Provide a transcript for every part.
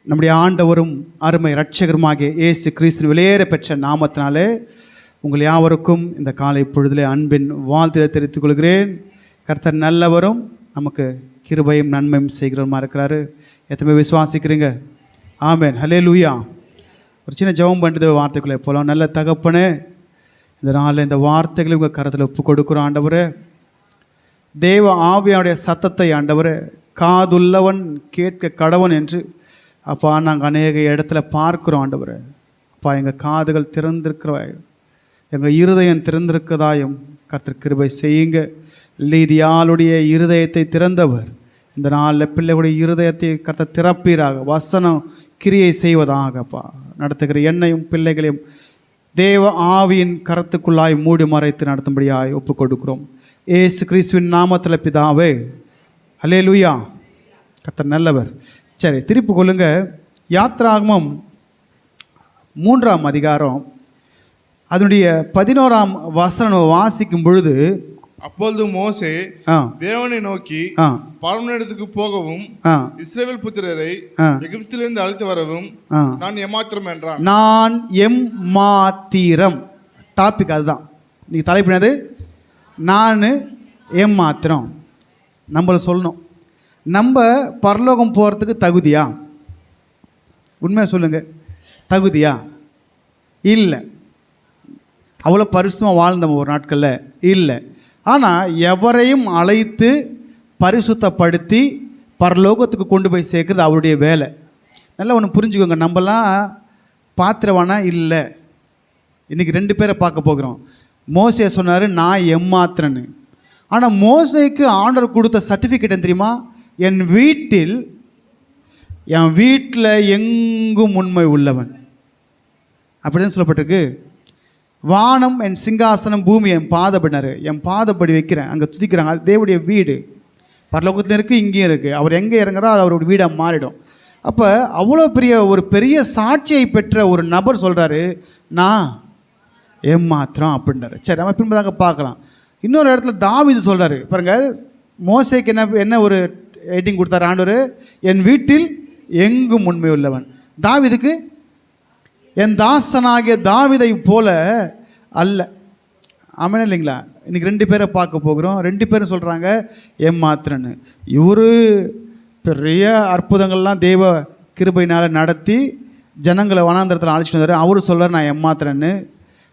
நம்முடைய ஆண்டவரும் அருமை இரட்சகருமாகிய இயேசு கிறிஸ்து விலையேற பெற்ற நாமத்தினாலே உங்கள் யாவருக்கும் இந்த காலை பொழுதிலே அன்பின் வாழ்த்தை தெரிவித்துக் கொள்கிறேன். கர்த்தர் நல்லவரும் நமக்கு கிருபையும் நன்மையும் செய்கிறவருமா இருக்கிறாரு. எத்தனை விசுவாசிக்கிறீங்க? ஆமென், ஹல்லேலூயா. ஒரு சின்ன ஜெபம் பண்ணிட்டு வார்த்தைக்குள்ளே போகலாம். நல்ல தகப்பனே, இந்த நாளில் இந்த வார்த்தைகளை உங்கள் கரத்தில் ஒப்பு கொடுக்குறோம் ஆண்டவரே. தேவ ஆவியானுடைய சத்தத்தை ஆண்டவரே, காதுள்ளவன் கேட்க கடவன் என்று அப்பா நாங்கள் அநேக இடத்துல பார்க்குறோம் ஆண்டவரே. அப்பா எங்கள் காதுகள் திறந்திருக்கிறவாய், எங்கள் இருதயம் திறந்திருக்கதாயும் கர்த்தர் கிருபை செய்யுங்க. லீதியாளுடைய இருதயத்தை திறந்தவர் இந்த நாளில் பிள்ளைகளுடைய இருதயத்தை கர்த்தர் திறப்பீராக. வசனம் கிரியை செய்வதாகப்பா நடத்துகிற என்னையும் பிள்ளைகளையும் தேவ ஆவியின் கரத்துக்குள்ளாய் மூடி மறைத்து நடத்தும்படியாய் ஒப்பு கொடுக்கிறோம். ஏசு கிறிஸ்துவின் நாமத்தில் பிதாவே, ஹல்லேலூயா. கர்த்தர் நல்லவர். சரி, திருப்பி கொள்ளுங்க. யாத்ராகமம் 3ஆம் அதிகாரம் அதனுடைய 11ஆம் வசனம் வாசிக்கும் பொழுது, அப்பொழுது மோசே தேவனை நோக்கி பார்வோனிடத்துக்கு போகவும் இஸ்ரவேல் புத்திரரை எகிப்திலிருந்து அழைத்து வரவும் நான் எம்மாத்திரம் என்றான். நான் எம்மாத்திரம். டாபிக் அதுதான். நீ தலைப்பினது நான் எம்மாத்திரம். நம்மளை சொல்லணும், நம்ம பரலோகம் போகிறதுக்கு தகுதியா? உண்மையாக சொல்லுங்கள், தகுதியா? இல்லை. அவ்வளோ பரிசுத்தமாக வாழ்ந்தோம் ஒரு நாட்களில்? இல்லை. ஆனால் எவரையும் அழைத்து பரிசுத்தப்படுத்தி பரலோகத்துக்கு கொண்டு போய் சேர்க்குறது அவருடைய வேலை. நல்லா ஒன்று புரிஞ்சுக்கோங்க, நம்மலாம் பாத்திரவானா இல்லை. இன்றைக்கி 2 பேரை பார்க்க போகிறோம். மோசே சொன்னார் நான் எம்மாத்திரன்னு. ஆனால் மோசேக்கு ஆண்டவர் கொடுத்த சர்டிஃபிகேட் என்ன தெரியுமா? என் வீட்டில் எங்கும் உண்மை உள்ளவன். அப்படிதான் சொல்லப்பட்டிருக்கு. வானம் என் சிங்காசனம், பூமி என் பாதப்படினார். என் பாதப்படி வைக்கிறேன், அங்கே துதிக்கிறாங்க. அது தேவனுடைய வீடு. பரலோகத்தில் இருக்குது, இங்கேயும் இருக்குது. அவர் எங்கே இறங்குறோ அது அவருடைய வீடாக மாறிடும். அப்போ அவ்வளோ ஒரு பெரிய சாட்சியை பெற்ற ஒரு நபர் சொல்கிறாரு நான் ஏமாத்திரம் அப்படின்றாரு. சரி, நம்ம பின்பதாக பார்க்கலாம். இன்னொரு இடத்துல தாவீது சொல்கிறாரு பாருங்கள். மோசேக்கு என்ன ஒரு ஹெட்டிங் கொடுத்தாரு ஆண்டவர்? என் வீட்டில் எங்கும் உண்மை உள்ளவன். தாவீதுக்கு என் தாசனாகிய தாவீதை போல அல்ல. ஆமாம் இல்லைங்களா? இன்றைக்கி 2 பேரை பார்க்க போகிறோம். 2 பேரும் சொல்கிறாங்க எம்மாத்திரன்னு. இவர் பெரிய அற்புதங்கள்லாம் தெய்வ கிருபையினால் நடத்தி ஜனங்களை வனாந்தரத்தில் அழைச்சிட்டு வந்தார். அவரு சொல்கிறார் நான் எம்மாத்திரன்னு.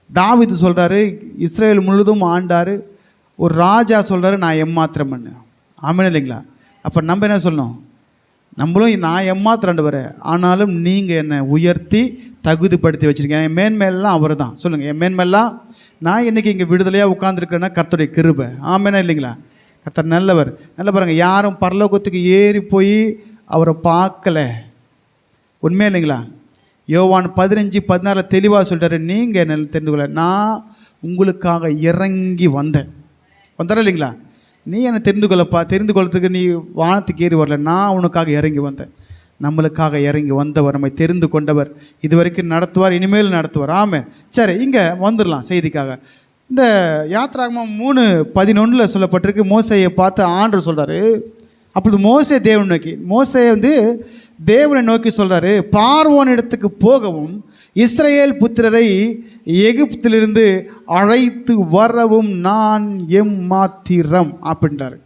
தாவீது சொல்கிறாரு இஸ்ரேல் முழுதும் ஆண்டார். ஒரு ராஜா சொல்கிறாரு நான் எம்மாத்திரம்னு. ஆமாம் இல்லைங்களா? அப்போ நம்ம என்ன சொல்லணும்? நம்மளும் நான் எம்மாத்திரண்டு வர, ஆனாலும் நீங்கள் என்னை உயர்த்தி தகுதிப்படுத்தி வச்சுருக்கேன். என் மேன்மேலாம் அவர் தான். சொல்லுங்கள், என் மேன்மேலாம் நான் இன்றைக்கி இங்கே விடுதலையாக உட்காந்துருக்கேன்னா கர்த்தருடைய கிருபை. ஆமேனா இல்லைங்களா? கர்த்தர் நல்லவர். நல்ல பாருங்கள், யாரும் பரலோகத்துக்கு ஏறி போய் அவரை பார்க்கல. உண்மையா இல்லைங்களா? யோவான் 15:16 தெளிவாக சொல்லிட்டாரு, நீங்கள் என்ன தெரிந்து கொள்ள நான் உங்களுக்காக இறங்கி வந்தார் இல்லைங்களா? நீ என்னை தெரிந்து கொள்ளத்துக்கு நீ வானத்துக்கு ஏறி வரல, நான் உனக்காக இறங்கி வந்தேன். நம்மளுக்காக இறங்கி வந்தவர், நம்மை தெரிந்து கொண்டவர், இது வரைக்கும் நடத்துவார், இனிமேல் நடத்துவார். ஆமாம். சரி, இங்கே வந்துடலாம் செய்திக்காக. இந்த யாத்ராகமம் 3:11 சொல்லப்பட்டிருக்கு. மோசையை பார்த்து ஆண்டவர் சொல்கிறாரு. அப்பொழுது மோசே தேவனை நோக்கி, தேவனை நோக்கி சொல்கிறாரு, பார்வோன் இடத்துக்கு போகவும் இஸ்ரவேல் புத்திரரை எகிப்திலிருந்து அழைத்து வரவும் நான் எம்மாத்திரம் அப்படின்றாரு.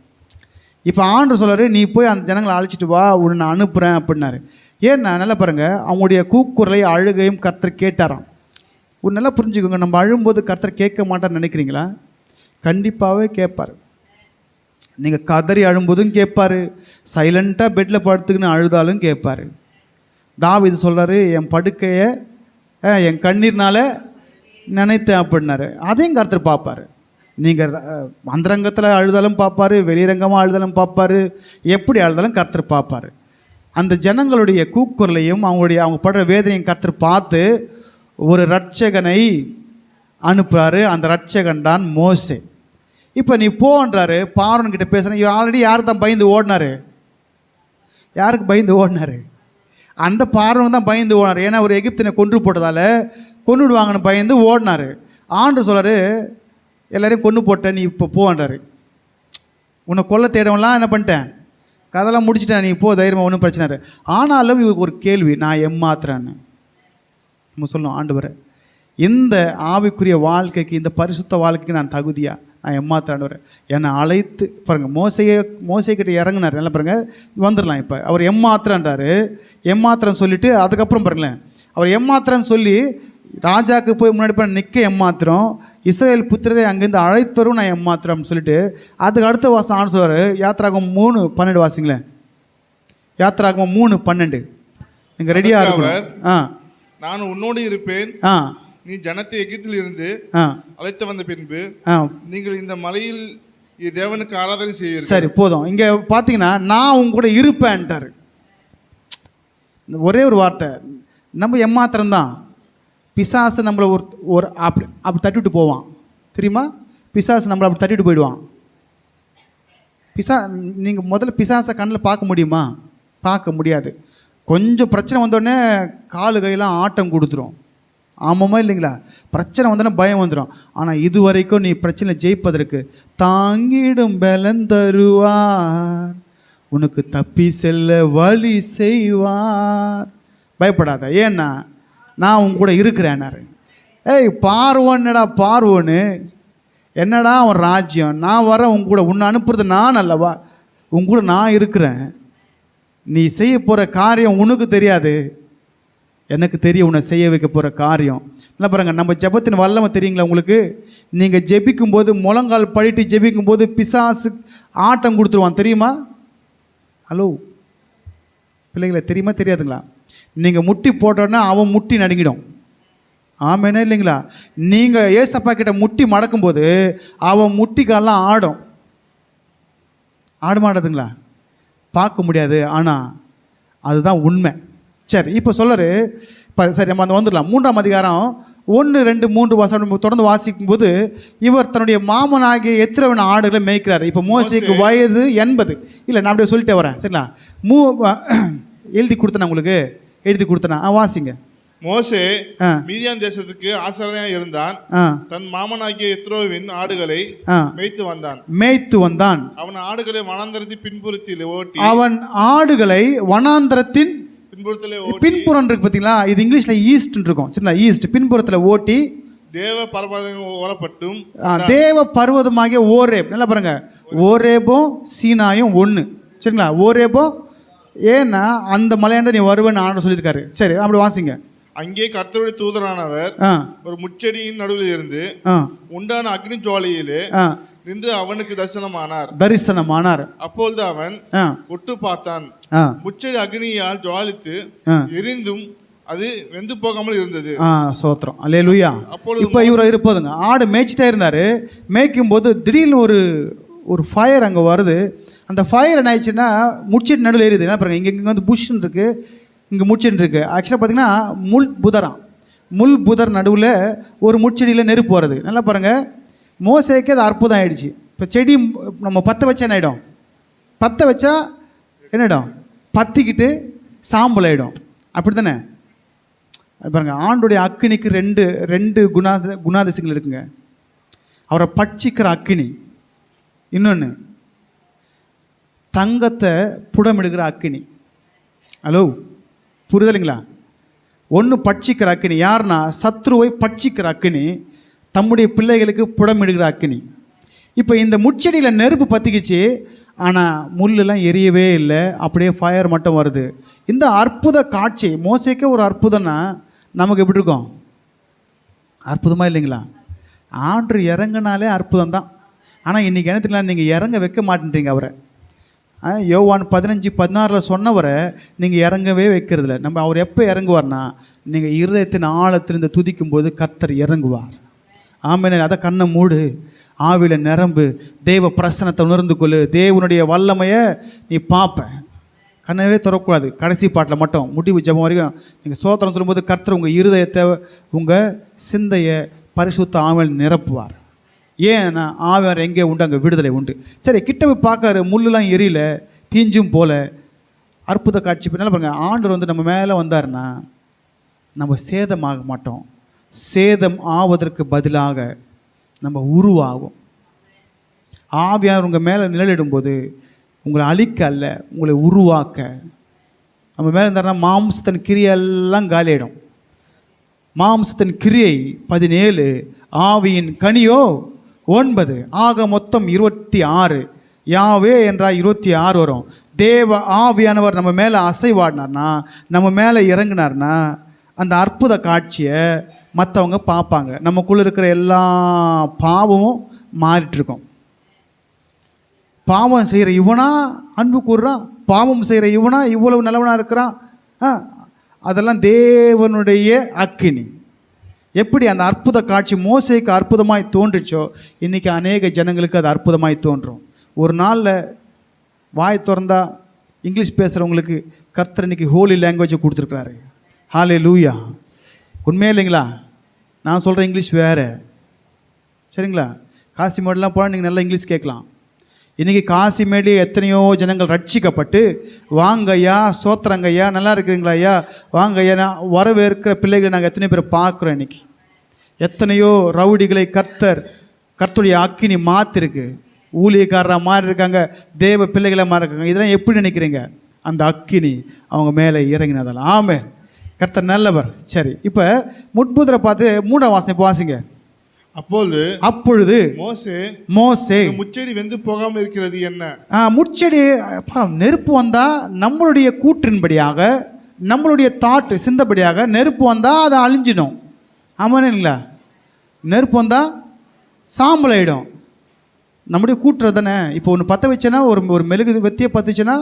இப்போ ஆண்டவர் சொல்கிறாரு, நீ போய் அந்த ஜனங்களை அழைச்சிட்டு வா, உன்னை நான் அனுப்புகிறேன் அப்படின்னாரு. ஏன்னா நல்லா பாருங்கள், அவங்களுடைய கூக்குரலை அழுகையும் கர்த்தர் கேட்டாராம். ஒரு நல்லா புரிஞ்சுக்கோங்க, நம்ம அழும்போது கர்த்தர் கேட்க மாட்டார்னு நினைக்கிறீங்களா? கண்டிப்பாகவே கேட்பார். நீங்கள் கதறி அழும்போதும் கேட்பார், சைலண்ட்டாக பெட்டில் படுத்துக்கின்னு அழுதாலும் கேட்பார். தாவீது சொல்கிறாரு, என் படுக்கையை என் கண்ணீர்னால் நினைத்தேன் அப்படின்னாரு. அதையும் கர்த்தர் பார்ப்பார். நீங்கள் அந்தரங்கத்தில் அழுதாலும் பார்ப்பார், வெளிரங்கமாக அழுதாலும் பார்ப்பார், எப்படி அழுதாலும் கர்த்தர் பார்ப்பார். அந்த ஜனங்களுடைய கூக்குரலையும் அவங்க படுற வேதனையும் கர்த்தர் பார்த்து ஒரு இரட்சகனை அனுப்புகிறாரு. அந்த இரட்சகன் தான் மோசே. இப்போ நீ போன்றாரு, பார்வோன்கிட்ட பேசுகிறேன். ஆல்ரெடி யார் தான் பயந்து ஓடினாரு? யாருக்கு பயந்து ஓடினாரு? அந்த பார்வன் தான் பயந்து ஓடினார். ஏன்னா ஒரு எகிப்தினை கொன்று போட்டதால் கொன்னுடுவாங்கன்னு பயந்து ஓடினார். ஆண்டு சொல்கிறாரு, எல்லாரையும் கொன்று போட்டேன், நீ இப்போ போன்றாரு. உன்னை கொல்ல தேடவெல்லாம் என்ன பண்ணிட்டேன்? கதெல்லாம் முடிச்சுட்டேன், நீ போ தைரியமாக, ஒன்றும் பிரச்சனை இல்லை. ஆனாலும் இவருக்கு ஒரு கேள்வி, நான் எம்மாத்திரன்னு நம்ம சொல்லணும். ஆண்டவரே, இந்த ஆவிக்குரிய வாழ்க்கைக்கு, இந்த பரிசுத்த வாழ்க்கைக்கு நான் தகுதியா? நான் எம்மாத்திராண்டவர் என்னை அழைத்து பாருங்கள். மோசைக்கிட்ட இறங்கினார். நல்லா பாருங்கள், வந்துடலாம். இப்போ அவர் எம்மாத்திரன்றாரு. எம்மாத்திரம் சொல்லிவிட்டு அதுக்கப்புறம் பாருங்களேன், அவர் எம்மாத்திரன்னு சொல்லி ராஜாவுக்கு போய் முன்னாடி போய் நிற்க எம்மாத்திரம், இஸ்ரவேல் புத்திரரை அங்கேருந்து அழைத்தரும் நான் எம்மாத்திரம்னு சொல்லிட்டு அதுக்கு அடுத்த வாசம் ஆண்டு சொல்வார். யாத்திராகமம் 3:12 வாசிங்களேன். யாத்திராகமம் 3:12. நீங்கள் ரெடியாக இருக்கணும். நான் உன்னோடு இருப்பேன், நீ ஜனத்தை எகிப்தில் இருந்து அழைத்து வந்த பின்பு நீங்கள் இந்த மலையில் தேவனுக்கு ஆராதனை செய்வீர்கள். சரி, போதும். இங்கே பார்த்தீங்கன்னா நான் உங்க கூட இருப்பேன்ட்டார். ஒரே ஒரு வார்த்தை. நம்ம எம்மாத்திரம்தான். பிசாசு நம்மளை ஒரு அப்படி தட்டிவிட்டு போவான் தெரியுமா? பிசாசு நம்மளை அப்படி தட்டிட்டு போயிடுவான். நீங்கள் முதல்ல பிசாசை கண்ணில் பார்க்க முடியுமா? பார்க்க முடியாது. கொஞ்சம் பிரச்சனை வந்தோடனே காலு கையெல்லாம் ஆட்டம் கொடுத்துரும். ஆமாம்மா இல்லைங்களா? பிரச்சனை வந்தோடனே பயம் வந்துடும். ஆனால் இது வரைக்கும் நீ பிரச்சனை ஜெயிப்பதற்கு தாங்கிடும் பலன் தருவார், உனக்கு தப்பி செல்ல வழி செய்வார். பயப்படாத, ஏன்னா நான் உன் கூட இருக்கிறேன்னாரு. ஏய் பார்வோன்னடா, பார்வோன்னு என்னடா அவன் ராஜ்யம்? நான் வரேன் உன் கூட, உன்னை அனுப்புறது நான் அல்லவா? உன் கூட நான் இருக்கிறேன். நீ செய்ய போகிற காரியம் உனக்கு தெரியாது, எனக்கு தெரியும் உன்னை செய்ய வைக்க போகிற காரியம். என்ன பாருங்க, நம்ம ஜெபத்தின் வல்லமை தெரியுங்களா உங்களுக்கு? நீங்கள் ஜெபிக்கும்போது, முழங்கால் படிட்டு ஜெபிக்கும்போது பிசாசு ஆட்டம் கொடுத்துருவான் தெரியுமா? ஹலோ பிள்ளைகளை, தெரியுமா தெரியாதுங்களா? நீங்கள் முட்டி போட்டோன்னா அவன் முட்டி நடுங்கிடும். ஆமேனா இல்லைங்களா? நீங்கள் ஏசப்பா கிட்ட முட்டி மடக்கும்போது அவன் முட்டிக்காலாம் ஆடும். ஆடுமாடுதுங்களா? பார்க்க முடியாது, ஆனால் அதுதான் உண்மை. சரி, இப்போ சொல்லரு. இப்போ சரி, நம்ம வந்துடலாம். 3ஆம் அதிகாரம் 1, 2, 3 வசனம் தொடர்ந்து வாசிக்கும்போது இவர் தன்னுடைய மாமனாகிய எத்திரவன் ஆடுகளை மேய்க்கிறார். இப்போ மோசேக்கு வயது 80. இல்லை, நான் அப்படியே சொல்லிட்டே வரேன் சரிங்களா? எழுதி கொடுத்தேன் உங்களுக்கு, எழுதி கொடுத்தேன். வாசிங்க. மோசே மீதியான் தேசத்துக்கு ஆசாரியனாக இருந்தான். தன் மாமனாகிய எத்ரோவின் ஆடுகளை மேய்த்து வந்தான். அவன் ஆடுகளை வனாந்தரத்தின் பின்புறம் இருக்கு பார்த்தீங்களா? இது இங்கிலீஷ்ல ஈஸ்ட் இருக்கும் சரிங்களா? ஈஸ்ட் பின்புறத்தில் ஓட்டி தேவ பர்வதம் தேவ பர்வதமாகிய ஓரேப். நல்லா பாருங்க, ஓரேபும் சீனாயும் ஒன்று சரிங்களா? ஓரேபும் ஏன்னா அந்த மலையாண்ட நீ வருவேன்னு ஆண்டு சொல்லியிருக்காரு. சரி, அப்படி வாசிங்க. அங்கே கர்த்தருடைய தூதரானவர் ஒரு முச்செடியின் நடுவில் இருந்து உண்டான அக்னி ஜுவாலையிலே நின்று அவனுக்கு தரிசனமானார். அப்பொழுது அவன் ஒட்டு பார்த்தான். முச்செடி அக்னியால் ஜுவாலித்து எரிந்தும் அது வெந்து போகாமல் இருந்தது. சோத்திரம், அல்லேலூயா. இப்போ இவர் இருப்பதுங்க ஆடு மேய்ச்சிட்டே இருந்தார். மேய்க்கும் போது திடீர்னு ஒரு ஃபயர் அங்கே வருது. அந்த ஃபயர் என்ன ஆயிடுச்சுன்னா முச்செடி நடுவில் ஏறிது. என்ன பாருங்க, இங்கே வந்து புஷ்ன்னு இருக்குது, இங்கே முச்செடி இருக்குது. ஆக்சுவலாக பார்த்தீங்கன்னா முள் புதர் நடுவில் ஒரு முச்செடியில் நெருப்பு வருது. நல்லா பாருங்கள், மோசேக்கே அது அற்புதம் ஆகிடுச்சு. இப்போ செடி நம்ம பற்ற வச்சா என்ன ஆகிடும்? பற்ற வச்சா என்னிடும்? பற்றிக்கிட்டு சாம்பல் ஆகிடும். அப்படி தானே பாருங்கள், ஆண்டுடைய அக்கினிக்கு ரெண்டு குணாதிசயங்கள் இருக்குங்க. அவரை பட்சிக்கிற அக்கினி, இன்னொன்று தங்கத்தை புடமிடுகிற அக்கினி. ஹலோ, புரிதலைங்களா? ஒன்று பட்சிக்கிற அக்கினி யாருன்னா சத்ருவை பட்சிக்கிற அக்கினி, தம்முடைய பிள்ளைகளுக்கு புடமிடுகிற அக்கினி. இப்போ இந்த முச்செடியில் நெருப்பு பற்றிக்கிச்சு, ஆனால் முள்ளெல்லாம் எரியவே இல்லை, அப்படியே ஃபயர் மட்டும் வருது. இந்த அற்புத காட்சி மோசேக்கே ஒரு அற்புதம்னா நமக்கு எப்படி இருக்கும்? அற்புதமாக இல்லைங்களா? ஆண்டு இறங்கினாலே அற்புதம் தான். ஆனால் இன்றைக்கி என்ன தெரியல, நீங்கள் இறங்க வைக்க மாட்டேன்றீங்க அவரை. யோவான் 15:16 சொன்னவரை நீங்கள் இறங்கவே வைக்கிறதில்ல. நம்ம அவர் எப்போ இறங்குவார்னா, நீங்கள் இருதயத்தின் ஆழத்திலிருந்து துதிக்கும் போது கர்த்தர் இறங்குவார். ஆமென். அதை கண்ணை மூடு, ஆவியில் நிரம்பு, தேவ பிரசனத்தை உணர்ந்து கொள்ளு, தேவனுடைய வல்லமையை நீ பார்ப்பேன். கண்ணவே திறக்கூடாது. கடைசி பாட்டில் மட்டும் முடிவு ஜெபம் வரைக்கும் நீங்கள் சோத்திரம் சொல்லும்போது கர்த்தர் உங்கள் இருதயத்தை, உங்கள் சிந்தையை பரிசுத்த ஆவியில் நிரப்புவார். ஏன்னா ஆவியார் எங்கே உண்டு அங்கே விடுதலை உண்டு. சரி, கிட்ட போய் பார்க்காரு, முள்ளுலாம் எரியல, தீஞ்சும் போல. அற்புத காட்சி. பின்னால் பாருங்கள், ஆண்டவர் வந்து நம்ம மேலே வந்தார்னா நம்ம சேதமாக மாட்டோம். சேதம் ஆவதற்கு பதிலாக நம்ம உருவாகும். ஆவியார் உங்கள் மேலே நிழலிடும்போது உங்களை அழிக்க அல்ல, உங்களை உருவாக்க. நம்ம மேலே இருந்தாருன்னா மாம்சத்தின் கிரியெல்லாம் காலியிடும். மாம்சத்தின் கிரியை 17, ஆவியின் கனியோ 9, ஆக மொத்தம் 26. யாவே என்றால் 26 வரும். தேவ ஆவியானவர் நம்ம மேலே அசைவாடினார்னா, நம்ம மேலே இறங்கினார்னா, அந்த அற்புத காட்சியை மற்றவங்க பார்ப்பாங்க. நமக்குள்ளே இருக்கிற எல்லா பாவமும் மாறிட்டுருக்கோம். பாவம் செய்கிற இவனா அன்பு கூறுறான், பாவம் செய்கிற இவனா இவ்வளவு நல்லவனாக இருக்கிறான். அதெல்லாம் தேவனுடைய அக்கினி. எப்படி அந்த அற்புத காட்சி மோசேக்கு அற்புதமாய் தோன்றுச்சோ, இன்றைக்கி அநேக ஜனங்களுக்கு அது அற்புதமாய் தோன்றும். ஒரு நாளில் வாய் திறந்தா இங்கிலீஷ் பேசுகிறவங்களுக்கு கர்த்தர் இன்றைக்கி ஹோலி லாங்குவேஜை கொடுத்துருக்குறாரு. ஹல்லேலூயா. உண்மையே இல்லைங்களா? நான் சொல்கிற இங்கிலீஷ் வேறு, சரிங்களா? காசிமேடுலாம் போனால் நீங்கள் நல்லா இங்கிலீஷ் கேட்கலாம். இன்றைக்கி காசிமேடு எத்தனையோ ஜனங்கள் ரட்சிக்கப்பட்டு, வாங்க ஐயா, சோத்திரங்க ஐயா, நல்லா இருக்கிறீங்களா ஐயா, வாங்க ஐயா, நான் வரவேற்கிற பிள்ளைகளை நாங்கள் எத்தனையோ பேர் பார்க்குறோம். இன்றைக்கி எத்தனையோ ரவுடிகளை கர்த்தருடைய அக்கினி மாற்றிருக்கு. ஊழியக்காரராக மாறி இருக்காங்க, தேவ பிள்ளைகளை மாறி இருக்காங்க. இதெல்லாம் எப்படி நினைக்கிறீங்க? அந்த அக்கினி அவங்க மேலே இறங்கினதால். ஆமென். கர்த்தர் நல்லவர். சரி, இப்போ முட்புதரை பார்த்து 3ஆம் வாசனை வாசிங்க. அப்பொழுது மோசே முச்செடி வெந்து போகாமல் இருக்கிறது என்ன? முச்செடி நெருப்பு வந்தா நம்மளுடைய கூற்றின்படியாக, நம்மளுடைய தாட்டு சிந்தபடியாக நெருப்பு வந்தால் அதை அழிஞ்சிடும். ஆமாண்ணா? நெருப்பு வந்தால் சாம்பல் ஆகிடும். நம்முடைய கூட்டுறது தானே. இப்போ ஒன்று பற்ற வச்சேன்னா, ஒரு மெழுகு வெத்தியை பற்றுச்சுன்னா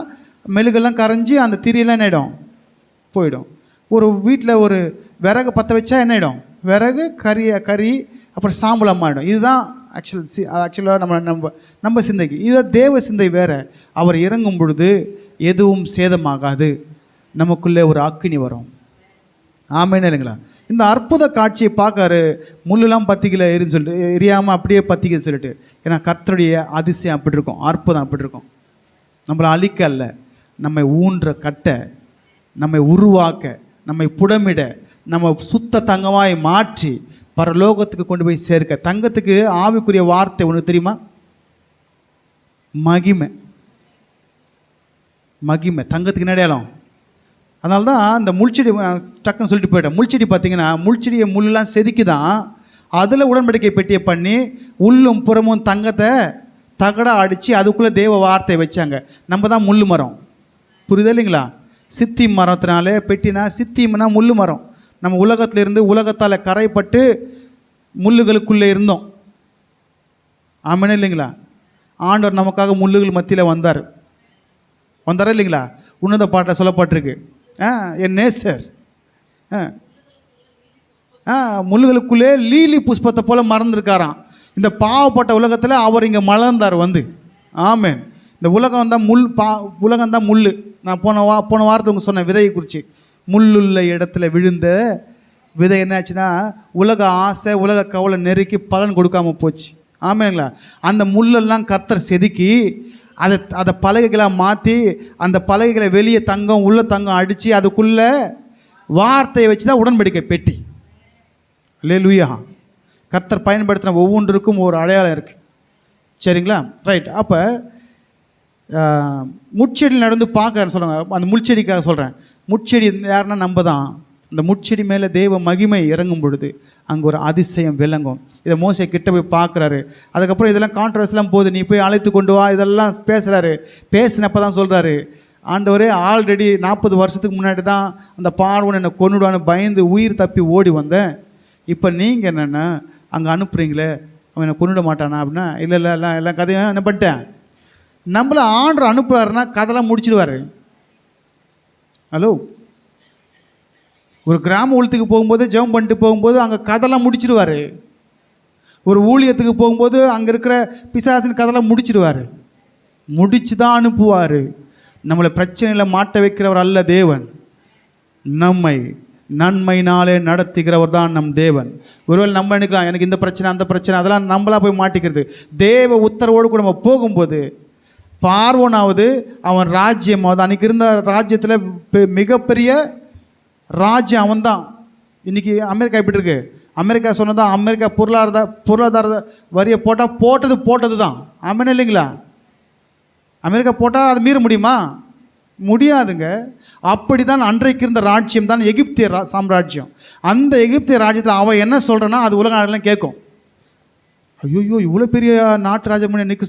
மெழுகெல்லாம் கரைஞ்சி அந்த திரியெல்லாம் என்ன ஆகிடும்? போயிடும். ஒரு வீட்டில் ஒரு விறகு பற்ற வச்சா என்ன ஆகிடும்? விறகு கறி அப்புறம் சாம்பலம் ஆகிடும். இதுதான் ஆக்சுவலாக நம்ம சிந்தைக்கு. இதை தேவ சிந்தை வேறு. அவர் இறங்கும் பொழுது எதுவும் சேதமாகாது, நமக்குள்ளே ஒரு அக்கினி வரும். ஆமேன்னு இல்லைங்களா? இந்த அற்புத காட்சியை பார்க்காரு. முள்ளெல்லாம் பற்றிக்கல எரின்னு சொல்லிட்டு, எரியாமல் அப்படியே பற்றிக்க சொல்லிட்டு. ஏன்னா கர்த்தருடைய அதிசயம் அப்படி இருக்கும், அற்புதம் அப்படி இருக்கும். நம்மளை அழிக்க அல்ல, நம்மை ஊன்ற கட்ட, நம்மை உருவாக்க, நம்மை புடமிட, நம்ம சுத்த தங்கமாய் மாற்றி பரலோகத்துக்கு கொண்டு போய் சேர்க்க. தங்கத்துக்கு ஆவிக்குரிய வார்த்தை ஒன்று தெரியுமா? மகிமை. மகிமை தங்கத்துக்கு நடையாளம். அதனால தான் அந்த முள்செடி, டக்குன்னு சொல்லிட்டு போயிட்டேன். முள்செடி பார்த்தீங்கன்னா, முள்செடியை முள்ளெலாம் செதுக்கி தான் அதில் உடன்படிக்கை பெட்டியை பண்ணி உள்ளும் புறமும் தங்கத்தை தகடாக அடித்து அதுக்குள்ளே தேவ வார்த்தையை வச்சாங்க. நம்ம தான் முள் மரம். புரியுது இல்லைங்களா? சித்தி மரத்தினாலே பெட்டினா, சித்திம்னா முள் மரம். நம்ம உலகத்திலிருந்து உலகத்தால் கரைப்பட்டு முள்ளுகளுக்குள்ளே இருந்தோம். ஆமாம் இல்லைங்களா? ஆண்டவர் நமக்காக முள்ளுகள் மத்தியில் வந்தார் இல்லைங்களா? உன்னத பாட்டில் சொல்லப்பட்டிருக்கு, என் நேசர் முள்ளுகளுக்குள்ளே லீலி புஷ்பத்தை போல் மறந்துருக்காராம். இந்த பாவப்பட்ட உலகத்தில் அவர் இங்கே மலர்ந்தார் வந்து. ஆமேன். இந்த உலகம் தான் உலகம் தான் முள். நான் போன வாரத்தில் உங்களுக்கு சொன்ன விதையை குறித்து, முள்ளுள்ள இடத்துல விழுந்த விதை என்னாச்சுன்னா, உலக ஆசை உலக கவலை நெருக்கி பலன் கொடுக்காமல் போச்சு. ஆமேங்களா? அந்த முள்ளெல்லாம் கர்த்தர் செதுக்கி அதை பலகைகளாக மாற்றி, அந்த பலகைகளை வெளியே தங்கம் உள்ள தங்கம் அடித்து அதுக்குள்ளே வார்த்தையை வச்சு தான் உடன்படிக்கை பெட்டி. அல்லேலூயா. கர்த்தர் பயன்படுத்தின ஒவ்வொன்றுக்கும் ஒரு அடையாளம் இருக்குது. சரிங்களா? ரைட். அப்போ முட்செடியில் நடந்து பார்க்க சொல்கிறாங்க. அந்த முள்செடிக்காக சொல்கிறேன். முட்செடி யாருன்னா நம்ம தான். அந்த முட்செடி மேலே தெய்வ மகிமை இறங்கும் பொழுது அங்கே ஒரு அதிசயம் விளங்கும். இதை மோசே கிட்ட போய் பார்க்குறாரு. அதுக்கப்புறம் இதெல்லாம் கான்ட்ரவர்ஸ்லாம் போகுது, நீ போய் அழைத்து கொண்டு வா, இதெல்லாம் பேசுகிறாரு. பேசினப்போ தான் சொல்கிறாரு, ஆண்டவரே, ஆல்ரெடி 40 வருஷத்துக்கு முன்னாடி தான் அந்த பார்வன் என்னை கொன்னுடுவான்னு பயந்து உயிர் தப்பி ஓடி வந்தேன். இப்போ நீங்கள் என்னென்னா அங்கே அனுப்புகிறீங்களே, அவன் என்னை கொன்னுட மாட்டானா அப்படின்னா, இல்லை எல்லாம் கதையும் என்ன பண்ணிட்டேன். நம்மளை ஆண்டவர் அனுப்புகிறாருன்னா கதைலாம் முடிச்சிடுவார். ஹலோ, ஒரு கிராம ஊழியத்துக்கு போகும்போது ஜெபம் பண்ணிட்டு போகும்போது அங்கே கதைலாம் முடிச்சிடுவார். ஒரு ஊழியத்துக்கு போகும்போது அங்கே இருக்கிற பிசாசின் கதைலாம் முடிச்சிடுவார். முடிச்சு தான் அனுப்புவார். நம்மளை பிரச்சனையில் மாட்ட வைக்கிறவர் அல்ல தேவன். நம்மை நன்மையினாலே நடத்துகிறவர் தான் நம் தேவன். ஒருவேளை நம்ம நினைக்கலாம், எனக்கு இந்த பிரச்சனை அந்த பிரச்சனை, அதெல்லாம் நம்மளாக போய் மாட்டிக்கிறது. தேவ உத்தரவோடு கூட நம்ம போகும்போது, பார்வோனாவது அவன் ராஜ்யமாவது, அன்றைக்கி இருந்த ராஜ்யத்தில் மிகப்பெரிய ராஜ்யம் அவன் தான். இன்றைக்கி அமெரிக்கா எப்படி இருக்கு? அமெரிக்கா சொன்னதான், அமெரிக்கா பொருளாதார வரியை போட்டது தான். ஆமாம் இல்லைங்களா? அமெரிக்கா போட்டால் அது மீற முடியுமா? முடியாதுங்க. அப்படி தான் அன்றைக்கு இருந்த ராஜ்யம் தான் எகிப்திய சாம்ராஜ்யம். அந்த எகிப்திய ராஜ்யத்தில் அவன் என்ன சொல்கிறனா அது உலக நாடெல்லாம் கேட்கும். ஐயோ இவ்வளோ பெரிய நாட்டு ராஜமணி நிற்க,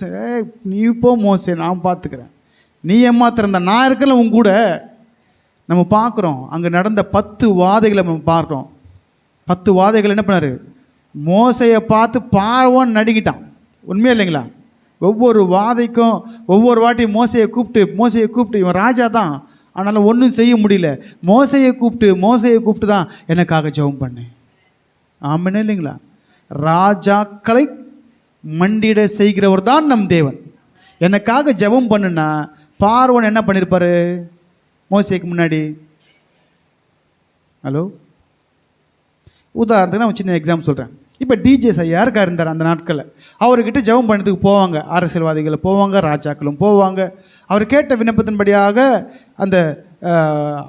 நீ போ மோசே, நான் பார்த்துக்கிறேன், நீ ஏமாத்திருந்த நான் இருக்கல உன் கூட. நம்ம பார்க்குறோம் அங்கே நடந்த 10 வாதைகளை நம்ம பார்க்குறோம். 10 வாதைகள் என்ன பண்ணார்? மோசையை பார்த்து பார்வோன்னு நடிக்கிட்டான். உண்மையா இல்லைங்களா? ஒவ்வொரு வாதைக்கும் ஒவ்வொரு வாட்டி மோசையை கூப்பிட்டு இவன் ராஜா தான், ஆனாலும் ஒன்றும் செய்ய முடியல. மோசையை கூப்பிட்டு தான் எனக்காக ஜெபம் பண்ணேன். ஆமாம் இல்லைங்களா? ராஜாக்களை மண்டியிட செய்கிறவர் தான் நம் தேவன். எனக்காக ஜெபம் பண்ணுனா பார்வோன் என்ன பண்ணியிருப்பாரு மோசேக்கு முன்னாடி? ஹலோ, உதாரணத்துக்கு நான் சின்ன எக்ஸாம்பிள் சொல்கிறேன். இப்போ டிஜே யாருக்கா இருந்தார் அந்த நாட்களில்? அவர்கிட்ட ஜெபம் பண்ணதுக்கு போவாங்க, அரசியல்வாதிகள் போவாங்க, ராஜாக்களும் போவாங்க. அவர் கேட்ட விண்ணப்பத்தின்படியாக அந்த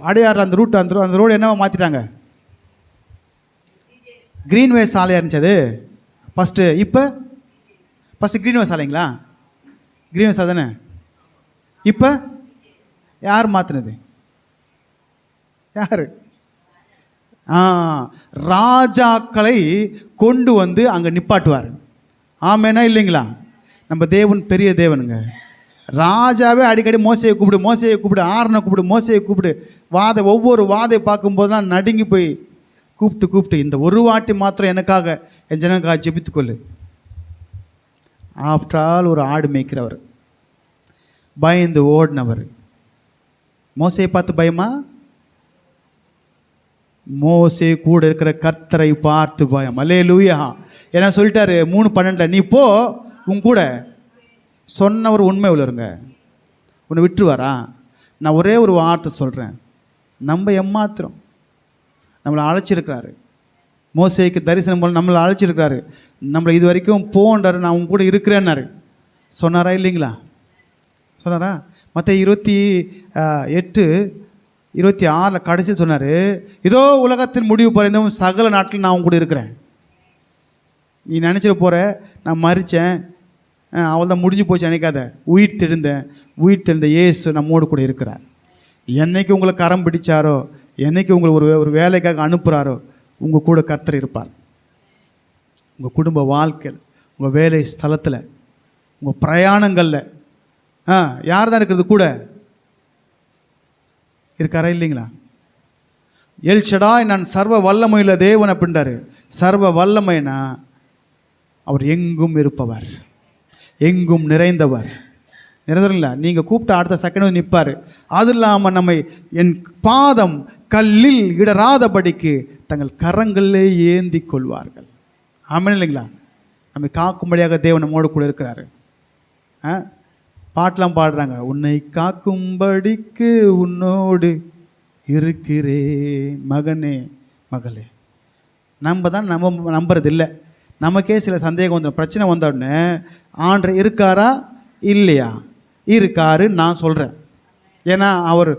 அடையாறு அந்த ரூட் அந்த ரோடு என்னவோ மாற்றிட்டாங்க. க்ரீன்வே சாலையாக இருந்துச்சு ஃபஸ்ட்டு. இப்போ ஃபஸ்ட்டு க்ரீன்வே சாலைங்களா? க்ரீன்வே சாலை தானே. இப்போ யார் மாற்றினது? யார்? ராஜாக்களை கொண்டு வந்து அங்கே நிப்பாட்டுவார். ஆமேனா இல்லைங்களா? நம்ம தேவன் பெரிய தேவனுங்க. ராஜாவே அடிக்கடி மோசையை கூப்பிடு, ஆரனை கூப்பிடு, ஒவ்வொரு வாதை பார்க்கும்போது தான் நடுங்கி போய் கூப்பிட்டு இந்த ஒரு வாட்டி மாத்திரம் எனக்காக என் ஜனக்காக ஜெபித்துக்கொள்ளு. ஆஃப்டர் ஆல் ஒரு ஆடு மேய்க்கிறவர், பயந்து ஓடினவர். மோசையை பார்த்து பயமா? மோசே கூட இருக்கிற கர்த்தரை பார்த்து பயம். அல்லேலூயா. ஏன்னா சொல்லிட்டாரு 3:12, நீ போ, உன் கூட சொன்னவர் உண்மை உள்ளவருங்க, உன்னை விட்டுருவாரா? நான் ஒரே ஒரு வார்த்தை சொல்கிறேன், நம்ம ஏமாத்திரம் நம்மளை அழைச்சிருக்கிறாரு. மோசேக்கு தரிசனம் போல நம்மளை அழைச்சிருக்கிறாரு. நம்மளை இது வரைக்கும் போன்றாரு, நான் உன் கூட இருக்கிறேன்னாரு. சொன்னாரா இல்லைங்களா? சொன்னாரா? மத்தேயு 28:26 கடைசியில் சொன்னார், இதோ உலகத்தின் முடிவு பரிந்தும் சகல நாட்டில் நான் உன் கூட இருக்கிறேன். நீ நினச்சிட போகிற நான் மறித்தேன், அவள் தான் முடிஞ்சு போச்சு நினைக்காத. உயிர் தெழுந்த இயேசு நம்மோடு கூட இருக்கிறார். என்னைக்கு உங்களை கரம் பிடிச்சாரோ, என்னைக்கு உங்களை ஒரு வேலைக்காக அனுப்புகிறாரோ, உங்கள் கூட கர்த்தர் இருப்பார். உங்கள் குடும்ப வாழ்க்கையில், உங்கள் வேலை ஸ்தலத்தில், உங்கள் பிரயாணங்களில் யார் தான் இருக்கிறது கூட? இருக்காரா இல்லைங்களா? எல் ஷடாய், நான் சர்வ வல்லமையுள்ள தேவன் அப்படின்றாரு. சர்வ வல்லமைனா அவர் எங்கும் இருப்பவர், எங்கும் நிறைந்தவர். நிறைந்தவர்களா? நீங்கள் கூப்பிட்ட அடுத்த செகண்ட் நிற்பார். அது இல்லாமல் நம்மை என் பாதம் கல்லில் இடராதபடிக்கு தங்கள் கரங்களிலே ஏந்தி கொள்வார்கள். ஆமாம் இல்லைங்களா? நம்மை காக்கும்படியாக தேவன் நம்மோடு கூட இருக்கிறாரு. பாட்டெலாம் பாடுறாங்க, உன்னை காக்கும்படிக்கு உன்னோடு இருக்கிறேன் மகனே மகளே. நம்ம தான் நம்புறதில்லை. நமக்கே சில சந்தேகம் வந்துடும். பிரச்சனை வந்த உடனே ஆண்டவர் இருக்காரா இல்லையா? இருக்காரு நான் சொல்கிறேன். ஏன்னா அவர்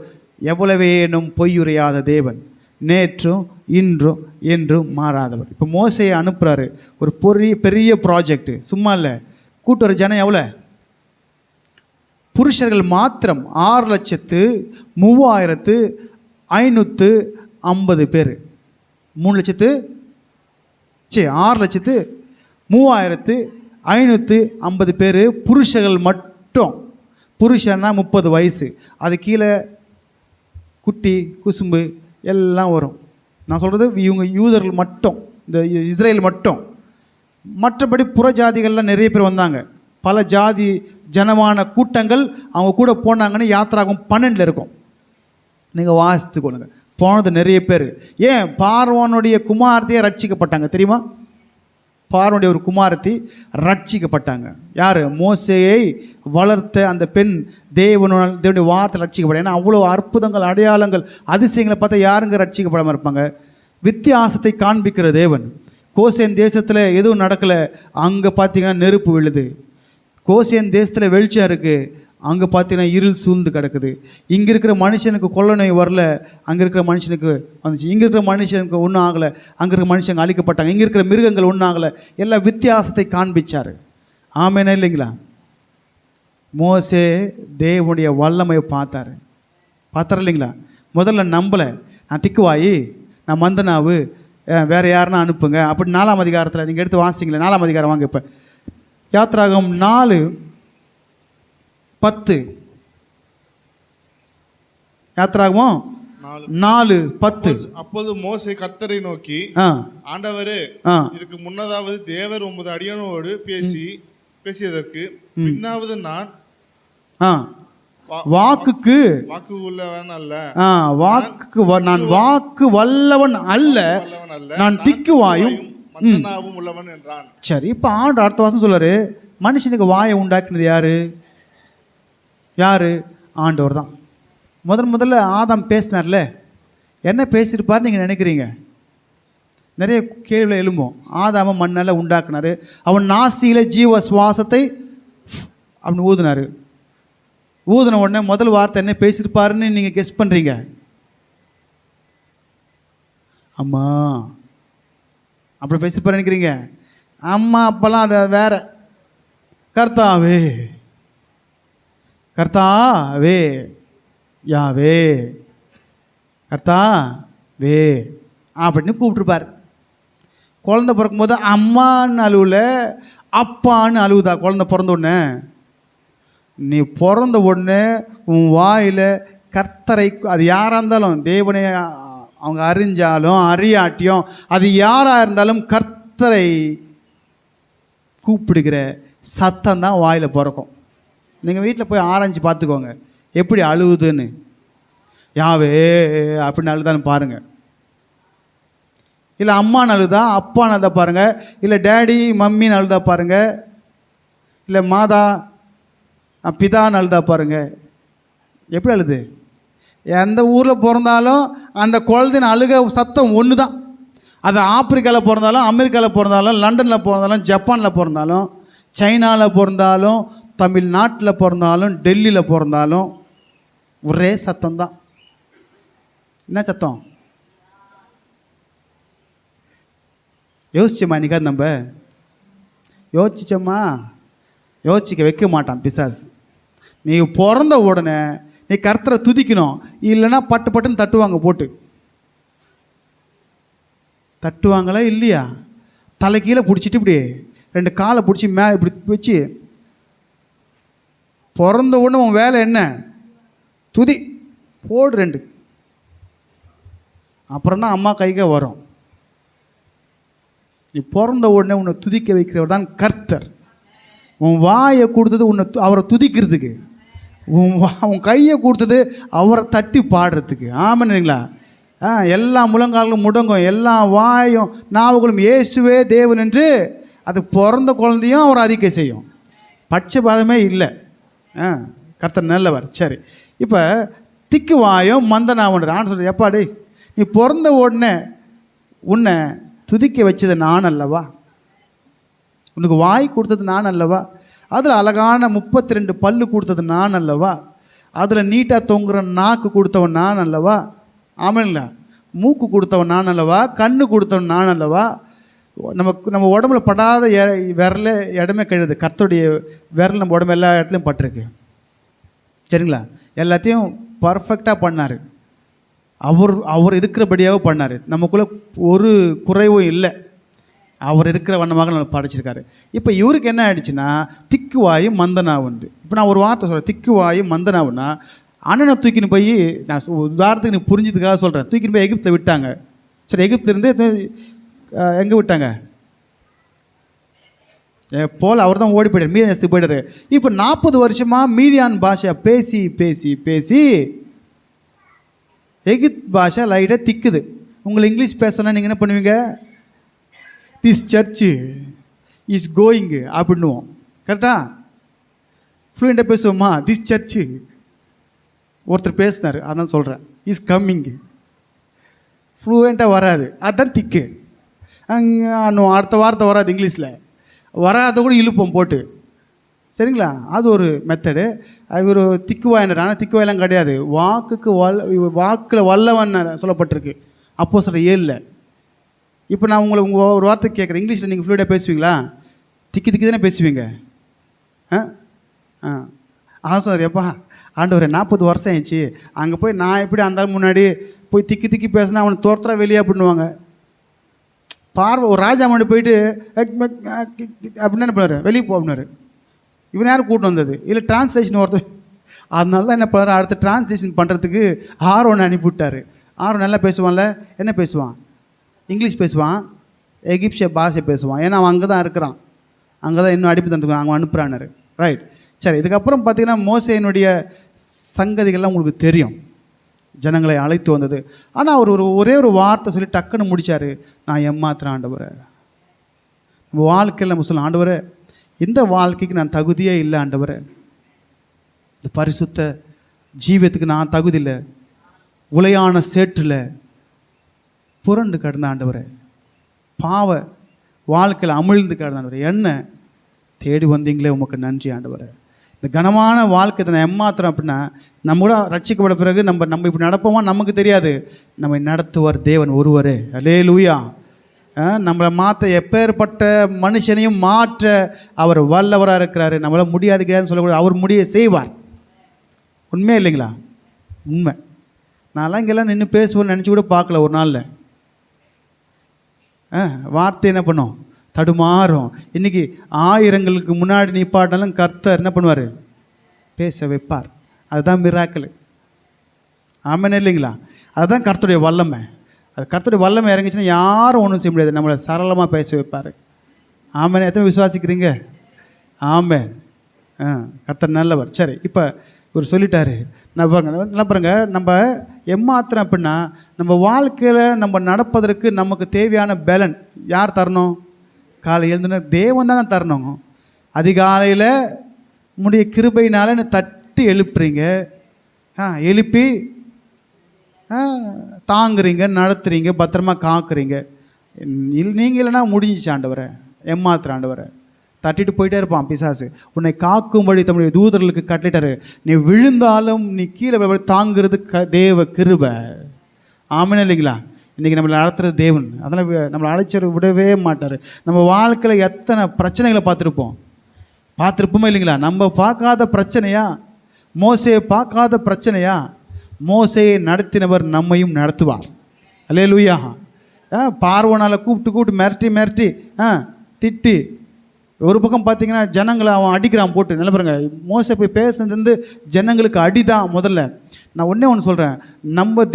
எவ்வளவேனும் பொய்யுரையாத தேவன், நேற்றும் இன்றும் என்றும் மாறாதவர். இப்போ மோசையை அனுப்புகிறாரு ஒரு பெரிய ப்ராஜெக்ட். சும்மா இல்லை, கூட்டு ஒரு ஜனம் எவ்வளோ? புருஷர்கள் மாத்திரம் 6,35,550 பேர். 6,35,550 பேர் புருஷர்கள் மட்டும். புருஷன்னா 30 வயசு, அது கீழே குட்டி குசும்பு எல்லாம் வரும். நான் சொல்கிறது இவங்க யூதர்கள் மட்டும், இந்த இஸ்ரேல் மட்டும். மற்றபடி புறஜாதிகள்லாம் நிறைய பேர் வந்தாங்க. பல ஜாதி ஜனமான கூட்டங்கள் அவங்க கூட போனாங்கன்னு யாத்திராகும் 12 இருக்கும். நீங்கள் வாசித்துக்கொள்ளுங்க. போனது நிறைய பேர். ஏன்? பார்வோனுடைய குமாரத்தையே ரட்சிக்கப்பட்டாங்க தெரியுமா? பார்வோனுடைய ஒரு குமாரத்தி ரட்சிக்கப்பட்டாங்க. யார்? மோசேயை வளர்த்த அந்த பெண் தேவனுடைய வார்த்தை ரட்சிக்கப்பட்டாங்க. ஏன்னா அவ்வளோ அற்புதங்கள், அடையாளங்கள், அதிசயங்களை பார்த்தா யாருங்க ரட்சிக்கப்படாமல் இருப்பாங்க? வித்தியாசத்தை காண்பிக்கிற தேவன். கோசேன் தேசத்தில் எதுவும் நடக்கலை, அங்கே பார்த்தீங்கன்னா நெருப்பு விழுது. கோசேன் தேசத்தில் வெளிச்சம் இருக்குது, அங்கே பார்த்தீங்கன்னா இருள் சூழ்ந்து கிடக்குது. இங்கே இருக்கிற மனுஷனுக்கு கொள்ள நோய் வரல, அங்கே இருக்கிற மனுஷனுக்கு வந்துச்சு. இங்கே இருக்கிற மனுஷனுக்கு ஒன்றும் ஆகலை, அங்கே இருக்கிற மனுஷங்க அழிக்கப்பட்டாங்க. இங்கே இருக்கிற மிருகங்கள் ஒன்றும் ஆகலை. எல்லாம் வித்தியாசத்தை காண்பிச்சார். ஆமேனா இல்லைங்களா? மோசே தேவனுடைய வல்லமையை பார்த்தாரு இல்லைங்களா? முதல்ல நம்பலை, நான் திக்குவாயி, நான் மந்தனாவு, வேறு யாருன்னா அனுப்புங்க அப்படி 4ஆம் அதிகாரத்தில் நீங்கள் எடுத்து வாசிங்களேன். 4ஆம் அதிகாரம் வாங்க. இப்போ யாத்ராகம் 4:10. யாத்ராகமோ 4:10. அப்போது மோசே கர்த்தரை நோக்கி, ஆண்டவரே, இதுக்கு முன்னதாவது தேவர் உமது அடியானோடு பேசியதற்கு பின்னாவது நான் வாக்கு உள்ளவன் அல்ல, நான் வாக்கு வல்லவன் அல்ல, நான் திக்குவாயும் மந்தனாவும் உள்ளவன் என்றான். சரி, இப்போ ஆண்டு அடுத்த வாசம் சொல்றாரு, மனுஷனுக்கு வாயை உண்டாக்குனது யாரு? ஆண்டவர் தான். முதல்ல ஆதாம் பேசினார்ல, என்ன பேசியிருப்பார் நீங்கள் நினைக்கிறீங்க? நிறைய கேள்வியில் எழும்போம். ஆதாம மண்ணால் உண்டாக்குனாரு, அவன் நாசியில் ஜீவ சுவாசத்தை அப்படின்னு ஊதினார். ஊதின உடனே முதல் வார்த்தை என்ன பேசியிருப்பாருன்னு நீங்கள் கெஸ் பண்ணுறீங்க? அம்மா அப்படி பேசியிருப்பாரு நினைக்கிறீங்க? அம்மா அப்பெல்லாம் அதை வேற. கர்த்தாவே யாவே கர்த்தாவே அப்படின்னு கூப்பிட்டுருப்பார். குழந்தை பிறக்கும்போது அம்மான்னு அழுவல, அப்பான்னு அழுவுதா குழந்தை பிறந்த உடனே? நீ பிறந்த உடனே உன் வாயில் கர்த்தரை, அது யாராக இருந்தாலும், தேவனை அவங்க அறிஞ்சாலும் அறியாட்டியும், அது யாராக இருந்தாலும் கர்த்தரை கூப்பிடுகிற சத்தம் தான் வாயில் பிறக்கும். நீங்கள் வீட்டில் போய் ஆராய்ச்சி பார்த்துக்கோங்க எப்படி அழுவுதுன்னு. யாவே அப்படின்னு அழுதான்னு பாருங்கள். இல்லை அம்மான்னு அழுதா, அப்பான்னு அழுதா பாருங்கள். இல்லை டேடி மம்மின்னு அழுதா பாருங்கள். இல்லை மாதா பிதான்னு அழுதா பாருங்கள். எப்படி அழுது? எந்த ஊரில் பிறந்தாலும் அந்த குழந்தைன்னு அழுக சத்தம் ஒன்று தான். அது ஆப்பிரிக்காவில் பிறந்தாலும், அமெரிக்காவில் பிறந்தாலும், லண்டனில் பிறந்தாலும், ஜப்பானில் பிறந்தாலும், சைனாவில் பிறந்தாலும், தமிழ்நாட்டில் பிறந்தாலும், டெல்லியில் பிறந்தாலும் ஒரே சத்தம்தான். என்ன சத்தம்? யோசிச்சோமா? இன்னைக்காது நம்ம யோசிச்சோமா? யோசிக்க வைக்க மாட்டான் பிசாசு. நீ பிறந்த உடனே நீ கர்த்தரை துதிக்கணும், இல்லைன்னா பட்டுன்னு தட்டுவாங்க. போட்டு தட்டுவாங்களா இல்லையா? தலை கீழே பிடிச்சிட்டு இப்படி 2 காலை பிடிச்சி மேலே இப்படி வச்சு, பிறந்த உடனே உன் வேலை என்ன? துதி போடு 2. அப்புறம் தான் அம்மா கைக்கே வரும். நீ பிறந்த உடனே உன்னை துதிக்க வைக்கிறவர் தான் கர்த்தர். உன் வாயை கொடுத்தது அவரை துதிக்கிறதுக்கு, உன் கையை கொடுத்தது அவரை தட்டி பாடுறதுக்கு. ஆமாங்களா? எல்லா முழங்கால்களும் முடங்கும், எல்லா வாயும் நாவுகளும் இயேசுவே தேவன் என்று அது பிறந்த குழந்தையும் அவர் அறிக்கை செய்யும். பட்சபாதமே இல்லை. கர்த்தர் நல்லவர். சரி, இப்போ திக்கு வாயும் மந்தனாவன்ற ஆண்டு சொல்ற, எப்பாடி நீ பிறந்த உடனே உன்னை துதிக்க வச்சது நான் அல்லவா? உனக்கு வாய் கொடுத்தது நான் அல்லவா? அதில் அழகான 32 பல்லு கொடுத்தது நான் அல்லவா? அதில் நீட்டாக தொங்குற நாக்கு கொடுத்தவன் நான் அல்லவா? ஆமாங்களா? மூக்கு கொடுத்தவன் நான் அல்லவா? கண்ணு கொடுத்தவன் நான் அல்லவா? நம்ம உடம்புல படாத விரல இடமே கிடையாது. கர்த்தருடைய விரல் நம்ம உடம்பு எல்லா இடத்துலையும் பட்டிருக்கு. சரிங்களா? எல்லாத்தையும் பர்ஃபெக்டாக பண்ணார். அவர் இருக்கிறபடியாக பண்ணார். நமக்குள்ளே ஒரு குறைவும் இல்லை. அவர் இருக்கிற வண்ணமாக நம்ம படைச்சிருக்காரு. இப்போ இவருக்கு என்ன ஆயிடுச்சுன்னா, திக்குவாயும் மந்தனாவுண்டு. இப்போ நான் ஒரு வார்த்தை சொல்கிறேன், திக்குவாயும் மந்தனாவுன்னா, அண்ணனை தூக்கின்னு போய், நான் உதாரணத்துக்கு நீ புரிஞ்சதுக்காக சொல்கிறேன், தூக்கின்னு போய் எகிப்தில் விட்டாங்க. சரி, எகிப்திலேருந்து எங்கே விட்டாங்க? போல் அவர் தான் ஓடி போய்ட்டார், மீதியான் தேசத்துக்கு போய்ட்டாரு. இப்போ 40 வருஷமாக மீதியான் பாஷை பேசி பேசி பேசி எகிப்த் பாஷை லைட்டாக திக்குது. உங்களை இங்கிலீஷ் பேசணும்னா நீங்கள் என்ன பண்ணுவீங்க? திஸ் சர்ச்சு இஸ் கோயிங்கு அப்படின்னுவோம். கரெக்டா? ஃப்ளூயண்ட்டாக பேசுவோமா? திஸ் சர்ச்சு ஒருத்தர் பேசினார், அதான் சொல்கிறேன். Is coming. ஃப்ளூயண்ட்டாக வராது, அதுதான் திக்கு. இன்னும் அடுத்த வார்த்தை வராது இங்கிலீஷில், வராத கூட இழுப்போம் போட்டு. சரிங்களா? அது ஒரு மெத்தடு. இவர் திக்குவாயினர். ஆனால் திக்குவாயெல்லாம் கிடையாது. வாக்கில் வல்லவன் சொல்லப்பட்டிருக்கு அப்போஸ்தலர் 7. இப்போ நான் உங்கள் ஒரு வார்த்தை கேட்குறேன், இங்கிலீஷில் நீங்கள் ஃப்ளூயிடாக பேசுவீங்களா? திக்கி தானே பேசுவீங்க. அவன் சொன்னார், எப்பா ஆண்டவரே 40 வருஷம் ஆயிடுச்சு, அங்கே போய் நான் எப்படி அந்த முன்னாடி போய் திக்கி திக்கி பேசினா அவனை தோற்றா வெளியே பண்ணுவாங்க. பார்வை ஒரு ராஜா முன்னாடி போயிட்டு அப்படின்னு என்ன பண்ணுவார், வெளியே போனார். இவன் யாரும் கூட்டு வந்தது இல்லை டிரான்ஸ்லேஷன் ஒருத்தர். அதனால தான் என்ன பண்ணுறாரு, அடுத்த டிரான்ஸ்லேஷன் பண்ணுறதுக்கு ஆரோனை அனுப்பிவிட்டார். ஆரோன் நல்லா பேசுவான்ல, என்ன பேசுவான், இங்கிலீஷ் பேசுவான், எகிப்சிய பாஷை பேசுவான். ஏன்னா அவன் அங்கே தான் இருக்கிறான், அங்கே தான் இன்னும் அடிப்பு தந்துக்குவான், அவன் அனுப்புகிறானாரு. ரைட், சரி. இதுக்கப்புறம் பார்த்தீங்கன்னா மோசேயினுடைய சங்கதிகள்லாம் உங்களுக்கு தெரியும், ஜனங்களை அழைத்து வந்தது. ஆனால் அவர் ஒரே ஒரு வார்த்தை சொல்லி டக்குன்னு முடித்தார், நான் ஏமாத்துறேன் ஆண்டவரை. நம்ம வாழ்க்கையில் நம்ம சொல்லலாம், ஆண்டவரை இந்த வாழ்க்கைக்கு நான் தகுதியே இல்லை ஆண்டவரை, இந்த பரிசுத்த ஜீவியத்துக்கு நான் தகுதி இல்லை, உலையான சேற்றில் புரண்டு கிடந்த ஆண்டவரை, பாவ வாழ்க்கையில் அமிழ்ந்து கிடந்த ஆண்டவரை, என்ன தேடி வந்தீங்களே உமக்கு நன்றி ஆண்டவரை. இந்த கனமான வாழ்க்கை நான் ஏமாத்துறோம் அப்படின்னா, நம்ம கூட ரட்சிக்கப்பட்ட பிறகு நம்ம இப்படி நடப்போமா நமக்கு தெரியாது, நம்மை நடத்துவார் தேவன் ஒருவரே. அல்லேலூயா. நம்மளை மாற்ற எப்பேற்பட்ட மனுஷனையும் மாற்ற அவர் வல்லவராக இருக்கிறாரு. நம்மளால் முடியாது கிடையாதுன்னு சொல்லக்கூடாது, அவர் முடிய செய்வார். உண்மையே இல்லைங்களா? உண்மை. நான்லாம் இங்கெல்லாம் நின்று பேசுவோன்னு நினச்சி கூட பார்க்கல ஒரு நாளில். வார்த்தை என்ன பண்ணும், தடுமாறும். இன்றைக்கி ஆயிரங்களுக்கு முன்னாடி நிப்பாட்டினாலும் கர்த்தர் என்ன பண்ணுவார், பேச வைப்பார். அதுதான் மிராக்கிள். ஆமாம் இல்லைங்களா? அதுதான் கர்த்தருடைய வல்லமை. அது கர்த்தருடைய வல்லமை இறங்கிச்சுன்னா யாரும் ஒன்றும் செய்ய முடியாது, நம்மளை சரளமாக பேச வைப்பார். ஆமேன். எத்தனை விசுவாசிக்கிறீங்க? ஆமேன். கர்த்தர் நல்லவர். சரி, இப்போ இவர் சொல்லிட்டாரு. என்ன பாருங்க, நம்ம ஏமாத்துறோம் அப்படின்னா நம்ம வாழ்க்கையில் நம்ம நடப்பதற்கு நமக்கு தேவையான பலன் யார் தரணும்? காலை எழுந்துன தேவன் தான் தரணும். அதிகாலையில் உங்களுடைய கிருபையினால தட்டி எழுப்புறீங்க, எழுப்பி தாங்குறீங்க, நடத்துறீங்க, பத்திரமா காக்குறீங்க. நீங்கள் இல்லைன்னா முடிஞ்சிச்சு ஆண்டவரை, ஏமாத்துற ஆண்டவரை. தட்டிட்டு போயிட்டே இருப்பான் பிசாசு. உன்னை காக்கும்படி தம்முடைய தூதர்களுக்கு கட்டளிட்டாரு, நீ விழுந்தாலும் நீ கீழே தாங்கிறது தேவ கிருபை. ஆமேன்னு இல்லைங்களா? இன்றைக்கி நம்மளை நடத்துகிறது தேவன். அதெல்லாம் நம்மளை அழைச்சர் விடவே மாட்டார். நம்ம வாழ்க்கையில் எத்தனை பிரச்சனைகளை பார்த்துருப்போமே இல்லைங்களா? நம்ம பார்க்காத பிரச்சனையா? மோசேயை பார்க்காத பிரச்சனையா? மோசேயை நடத்தினவர் நம்மையும் நடத்துவார். அல்லேலூயா. பார்வோனால் கூப்பிட்டு மிரட்டி திட்டி, ஒரு பக்கம் பார்த்தீங்கன்னா ஜனங்களை அவன் அடிக்கிறான் போட்டு. நல்ல பாருங்க, மோசே போய் பேசுனது ஜனங்களுக்கு அடிதான் முதல்ல. நான் ஒன்று சொல்கிறேன், நம்ம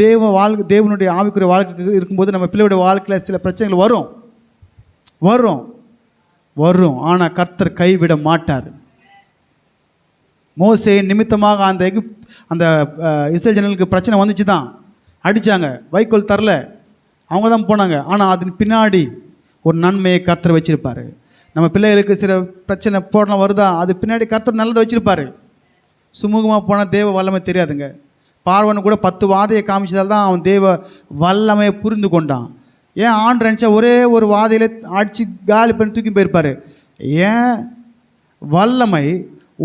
தேவனுடைய ஆவிக்குரிய வாழ்க்கை இருக்கும்போது நம்ம பிள்ளையுடைய வாழ்க்கையில் சில பிரச்சனைகள் வரும். ஆனால் கர்த்தர் கைவிட மாட்டார். மோசே நிமித்தமாக அந்த இஸ்ரேல் ஜனங்களுக்கு பிரச்சனை வந்துச்சு தான், அடித்தாங்க, வைக்கோல் தரல, அவங்க தான் போனாங்க. ஆனால் அதன் பின்னாடி ஒரு நன்மையை கர்த்தர் வச்சுருப்பார். நம்ம பிள்ளைகளுக்கு சில பிரச்சனை போடலாம் வருதா, அது பின்னாடி கர்த்தர் நல்லதை வச்சுருப்பார். சுமூகமாக போனால் தேவ வல்லமை தெரியாதுங்க. பார்வன் கூட 10 வாதையை காமிச்சதால் தான் அவன் தேவ வல்லமையை புரிந்து கொண்டான். ஏன் ஆண்டு நினச்சா ஒரே ஒரு வாதையில் அடித்து காலி பண்ணி தூக்கி போயிருப்பார். ஏன் வல்லமை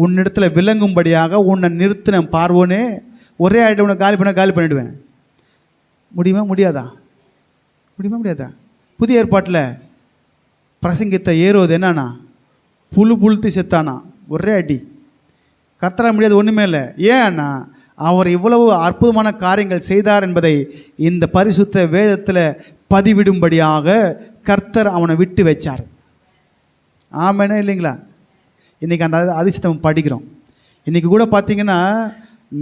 உன்னிடத்தில் விளங்கும்படியாக உன்னை நிறுத்தின பார்வோனே, ஒரே ஆகிட்ட உன்னை காலி பண்ணிவிடுவேன். முடியாதா? புதிய ஏற்பாட்டில் பிரசங்கித்த ஏரோது என்னன்னா, புழுத்து செத்தானா, ஒரே அடி. கர்த்தரால் முடியாது ஒன்றுமே இல்லை. ஏன்னா அவர் இவ்வளவு அற்புதமான காரியங்கள் செய்தார் என்பதை இந்த பரிசுத்த வேதத்தில் பதிவிடும்படியாக கர்த்தர் அவனை விட்டு வச்சார். ஆமேனா இல்லைங்களா? இன்றைக்கி அந்த அதிசயம் படிக்கிறோம். இன்றைக்கி கூட பார்த்திங்கன்னா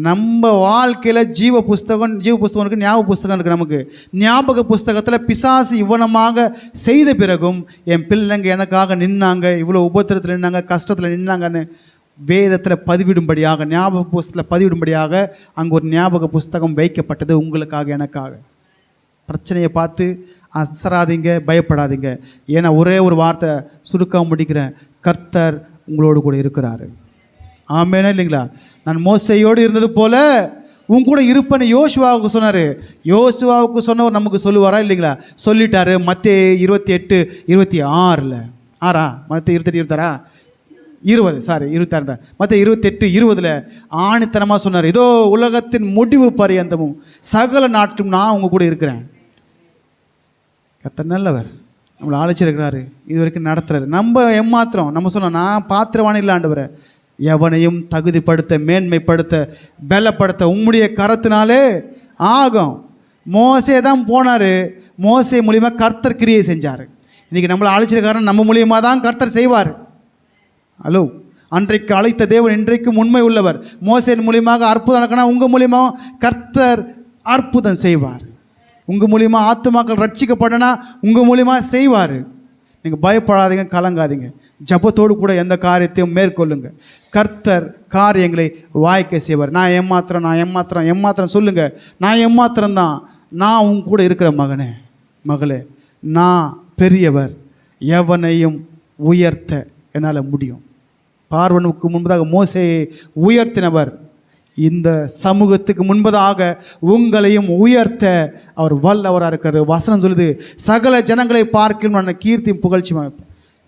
நம்ம வாழ்க்கையில் ஜீவ புஸ்தகம் இருக்குது, ஞாபக புஸ்தகம் இருக்குது. நமக்கு ஞாபக புஸ்தகத்தில் பிசாசு இவ்வளமாக செய்த பிறகும் என் பிள்ளைங்க எனக்காக நின்னாங்க, இவ்வளோ உபத்திரத்தில் நின்னாங்க, கஷ்டத்தில் நின்னாங்கன்னு வேதத்தில் பதிவிடும்படியாக, ஞாபக புஸ்தகத்தில் பதிவிடும்படியாக அங்கே ஒரு ஞாபக புஸ்தகம் வைக்கப்பட்டது உங்களுக்காக, எனக்காக. பிரச்சனையை பார்த்து அசராதீங்க, பயப்படாதீங்க. ஏன்னா ஒரே ஒரு வார்த்தை சுருக்க முடிக்கிறேன், கர்த்தர் உங்களோடு கூட இருக்கிறாரு. ஆமேனா இல்லைங்களா? நான் மோசையோடு இருந்தது போல உன் கூட இருப்பேன்னு யோசுவாவுக்கு சொன்னார். யோசுவாவுக்கு சொன்னவர் நமக்கு சொல்லுவாரா இல்லைங்களா? சொல்லிட்டாரு. மத்தேயு 28:26 மத்தேயு 28:26 மத்தேயு 28:20 ஆணித்தனமாக சொன்னார், இதோ உலகத்தின் முடிவு பரியந்தமும் சகல நாட்களும் நான் உங்க கூட இருக்கிறேன். கர்த்தர் நல்லவர், நம்மளை அழைச்சிருக்கிறாரு, இது வரைக்கும் நடத்துறாரு. நம்ம ஏமாத்திரம் நம்ம சொன்னோம், நான் பாத்திரவான இல்லை ஆண்டவரை, எவனையும் தகுதிப்படுத்த, மேன்மைப்படுத்த, பலப்படுத்த உம்முடைய கரத்தினாலே ஆகும். மோசே தான் போனார். மோசே மூலிமா கர்த்தர் கிரியை செஞ்சார். இன்றைக்கி நம்மளை அழைச்சிருக்காரன் நம்ம மூலியமாக தான் கர்த்தர் செய்வார். ஹலோ, அன்றைக்கு அழைத்த தேவன் இன்றைக்கும் உண்மை உள்ளவர். மோசேன் மூலியமாக அற்புதம் நடக்கணும், உங்கள் மூலியமாக கர்த்தர் அற்புதம் செய்வார். உங்கள் மூலியமாக ஆத்துமாக்கள் ரட்சிக்கப்படனா உங்கள் மூலியமாக செய்வார். நீங்கள் பயப்படாதீங்க, கலங்காதீங்க. ஜபத்தோடு கூட எந்த காரியத்தையும் மேற்கொள்ளுங்க. கர்த்தர் காரியங்களை வாய்க்க செய்வார். நான் ஏமாத்திரம் சொல்லுங்கள். நான் ஏமாத்திரம்தான். நான் உங்க கூட இருக்கிற மகனே, மகளே, நான் பெரியவர். எவனையும் உயர்த்த என்னால் முடியும். பார்வனுக்கு முன்பதாக மோசேயை உயர்த்தினவர் இந்த சமூகத்துக்கு முன்பதாக உங்களையும் உயர்த்த அவர் வல்லவராக இருக்கிற வசனம் சொல்லுது. சகல ஜனங்களை பார்க்கும் நான் கீர்த்தியும் புகழ்ச்சியும்.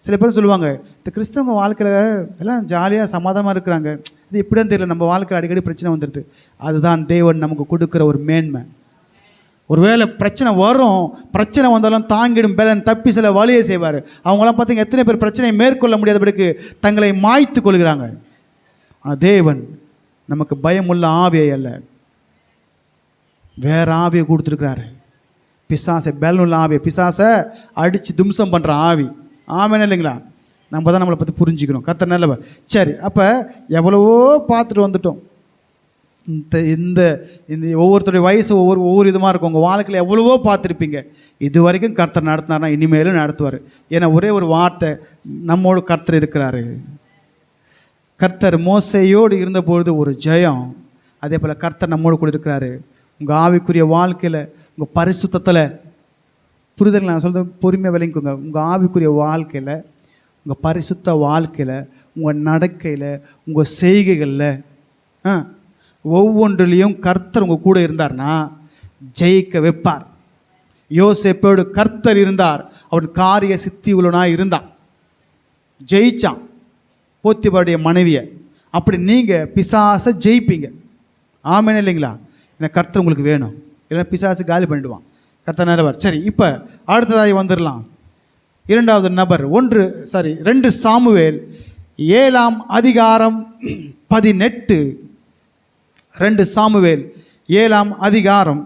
சில பேர் சொல்லுவாங்க, இந்த கிறிஸ்தவங்க வாழ்க்கையில் எல்லாம் ஜாலியாக சமாதானமாக இருக்கிறாங்க, இது எப்படின்னு தெரியல, நம்ம வாழ்க்கையில் அடிக்கடி பிரச்சனை வந்துடுது. அதுதான் தேவன் நமக்கு கொடுக்குற ஒரு மேன்மை. ஒருவேளை பிரச்சனை வரும், பிரச்சனை வந்தாலும் தாங்கிடும் பலன் தப்பி சில வழியை செய்வார். அவங்களாம் பார்த்தீங்க எத்தனை பேர் பிரச்சனையை மேற்கொள்ள முடியாதபடிக்கு தங்களை மாய்த்து கொள்கிறாங்க. ஆனால் தேவன் நமக்கு பயமுள்ள ஆவியை அல்ல, வேற ஆவியை கொடுத்துருக்கிறாரு. பிசாசை பலனுள்ள ஆவியை, பிசாசை அடித்து தும்சம் பண்ணுற ஆவி. ஆமென் இல்லைங்களா? நம்ம தான் நம்மளை பற்றி புரிஞ்சுக்கணும். கர்த்தர் நல்லவர். சரி, அப்போ எவ்வளவோ பார்த்துட்டு வந்துட்டோம். இந்த ஒவ்வொருத்தருடைய வயசு ஒவ்வொரு விதமாக இருக்கும். உங்கள் வாழ்க்கையில் எவ்வளவோ பார்த்துருப்பீங்க. இது வரைக்கும் கர்த்தர் நடத்தினார்னா இனிமேலும் நடத்துவார். ஏன்னா ஒரே ஒரு வார்த்தை, நம்மோடு கர்த்தர் இருக்கிறாரு. கர்த்தர் மோசேயோடு இருந்தபொழுது ஒரு ஜெயம், அதே போல் கர்த்தர் நம்மோடு கூட இருக்கிறாரு. உங்கள் ஆவிக்குரிய வாழ்க்கையில், உங்கள் பரிசுத்தத்தில், புரிதல் நான் சொல்கிறது பொறுமையாக விளங்கிக்கோங்க. உங்கள் ஆவிக்குரிய வாழ்க்கையில், உங்கள் பரிசுத்த வாழ்க்கையில், உங்கள் நடக்கையில், உங்கள் செய்கைகளில், ஒவ்வொன்றிலையும் கர்த்தர் உங்கள் கூட இருந்தார்னா ஜெயிக்க வைப்பார். யோசேப்போடு கர்த்தர் இருந்தார். அவன் காரிய சித்தி உள்ளனாக இருந்தான், ஜெயிச்சான் போத்திபாருடைய மனைவியை. அப்படி நீங்கள் பிசாசை ஜெயிப்பீங்க. ஆமென் இல்லைங்களா? ஏன்னா கர்த்தர் உங்களுக்கு வேணும், இல்லைன்னா பிசாசு காலி பண்ணிடுவான். கர்த்தர் நல்லவர். சரி, இப்போ அடுத்ததாகி வந்துடலாம். இரண்டாவது நபர் 2 சாமுவேல் 7ஆம் அதிகாரம் 18. 2 சாமுவேல் 7ஆம் அதிகாரம்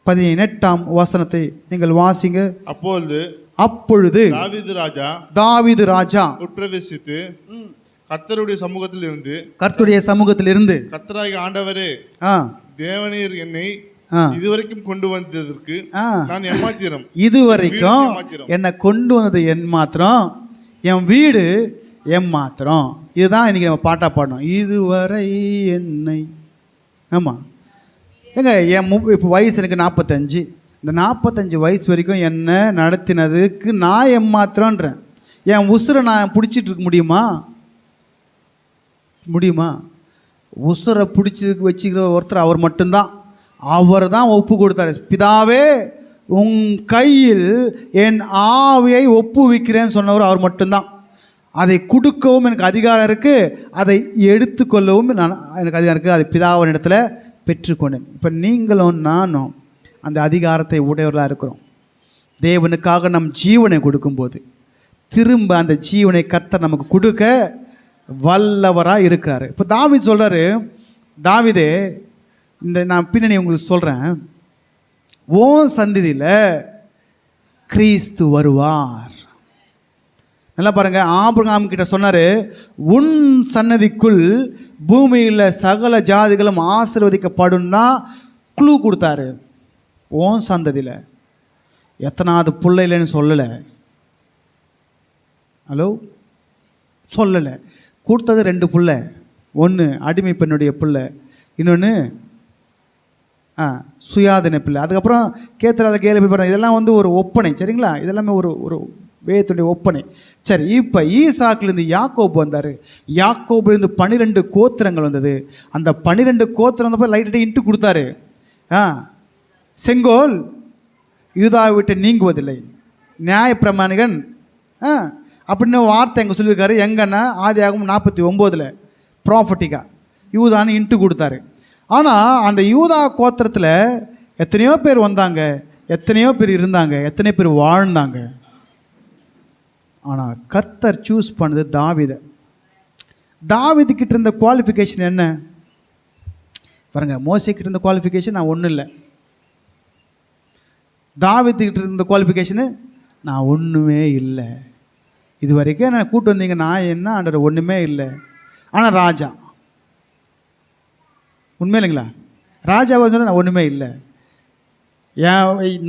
18ஆம் வசனத்தை நீங்கள் வாசிங்க. அப்பொழுது தாவீது ராஜா உட்பிரவேசித்து கர்த்தருடைய சமூகத்திலிருந்து கர்த்தராகிய ஆண்டவரே, தேவனீர் என்னை இதுவரைக்கும் கொண்டு வந்ததற்கு நான் எம்மாத்திரம். இதுவரைக்கும் என்னை கொண்டு வந்தது எம்மாத்திரம், என் வீடு எம்மாத்திரம். இதுதான் இன்னைக்கு நம்ம பாட்டா பாடணும். இதுவரை என்னை. ஆமாம், ஏங்க இப்போ வயசு எனக்கு 45. இந்த 45 வயசு வரைக்கும் என்ன நடத்தினதுக்கு நான் எம்மாத்திரன்றேன். என் உசுரை நான் பிடிச்சிட்டு இருக்க முடியுமா? உசுரை பிடிச்சிருக்கு வச்சுக்கிற ஒருத்தர் அவர் மட்டும்தான். அவர் தான் ஒப்பு கொடுத்தாரு. பிதாவே, உன் கையில் என் ஆவியை ஒப்புவிக்கிறேன்னு சொன்னவர் அவர் மட்டும்தான். அதை கொடுக்கவும் எனக்கு அதிகாரம் இருக்குது, அதை எடுத்துக்கொள்ளவும் எனக்கு அதிகாரம் இருக்குது. அதை பிதாவின் இடத்துல பெற்றுக்கொண்டேன். இப்போ நீங்களும் நானும் அந்த அதிகாரத்தை உடையவர்களாக இருக்கிறோம். தேவனுக்காக நம் ஜீவனை கொடுக்கும்போது திரும்ப அந்த ஜீவனை கர்த்தர் நமக்கு கொடுக்க வல்லவராக இருக்கிறாரு. இப்போ தாவீது சொல்கிறாரு, தாவீதே, இந்த நான் பின்னணி உங்களுக்கு சொல்கிறேன், ஓன் சந்ததியில் கிறிஸ்து வருவார். நல்லா பாருங்க, ஆபிரகாம் கிட்ட சொன்னார், உன் சன்னதிக்குள் பூமியில் சகல ஜாதிகளும் ஆசீர்வதிக்கப்படும் தான் க்ளூ கொடுத்தாரு. ஓன் சந்ததியில் எத்தனாவது புள்ள இல்லைன்னு சொல்லலை. ஹலோ, சொல்லலை. கொடுத்தது 2 புள்ள. ஒன்று அடிமை பெண்ணுடைய பிள்ளை, இன்னொன்று சுயாதீன பிள்ளை. அதுக்கப்புறம் கேத்தரால் கேள்வி பண்ண. இதெல்லாம் ஒரு ஒப்பனை, சரிங்களா? இதெல்லாமே ஒரு வேதத்துடைய ஒப்பனை. சரி, இப்போ ஈசாக்கிலேருந்து யாக்கோபு வந்தார். யாக்கோபுலேருந்து 12 கோத்திரங்கள் வந்தது. அந்த 12 கோத்திரம் வந்தப்போ லைட்டாக இன்ட்டு கொடுத்தாரு. செங்கோல் யூதாவை விட்டு நீங்குவதில்லை, நியாயப்பிரமாணிகன் அப்படின்னு வார்த்தை எங்கே சொல்லியிருக்காரு. எங்கன்னா ஆதியாகமம் 49 ப்ராஃபட்டிக்கா யூதான்னு இன்ட்டு கொடுத்தாரு. ஆனால் அந்த யூதா கோத்திரத்தில் எத்தனையோ பேர் வந்தாங்க, எத்தனையோ பேர் இருந்தாங்க, எத்தனை பேர் வாழ்ந்தாங்க. ஆனால் கர்த்தர் சூஸ் பண்ணது தாவீதை. தாவீதுக்கிட்ட இருந்த குவாலிஃபிகேஷன் என்ன பாருங்க. மோசேக்கிட்ட இருந்த குவாலிஃபிகேஷன் நான் ஒன்றும் இல்லை. தாவீதுக்கிட்ட இருந்த குவாலிஃபிகேஷனு நான் ஒன்றுமே இல்லை. இது வரைக்கும் நான் கூட்டு வந்தீங்க, நான் என்ன ஆண்டவர் ஒன்றுமே இல்லை. ஆனால் ராஜா உண்மை இல்லைங்களா? ராஜாவை சொன்னால் நான் ஒன்றுமே இல்லை.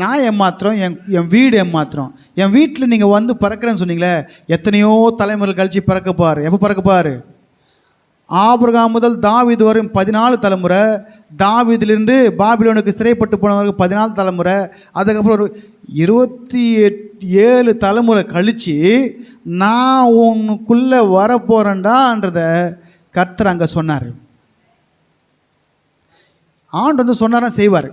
நான் ஏமாத்திரம், என் வீடு ஏமாத்திரம். என் வீட்டில் நீங்கள் வந்து பறக்கிறேன்னு சொன்னீங்களே, எத்தனையோ தலைமுறை கழிச்சு பறக்கப்பார். எப்போ பறக்கப்பார்? ஆபிரகாம் முதல் தாவீது வரும் 14 தலைமுறை, தாவீதிலிருந்து பாபிலோனுக்கு சிறைப்பட்டு போனவருக்கு 14 தலைமுறை, அதுக்கப்புறம் ஒரு 27 தலைமுறை கழித்து நான் உனக்குள்ளே வரப்போகிறேன்டான்றத கர்த்தர் அங்கே சொன்னார். ஆண்டு வந்து சொன்னாரா செய்வார்.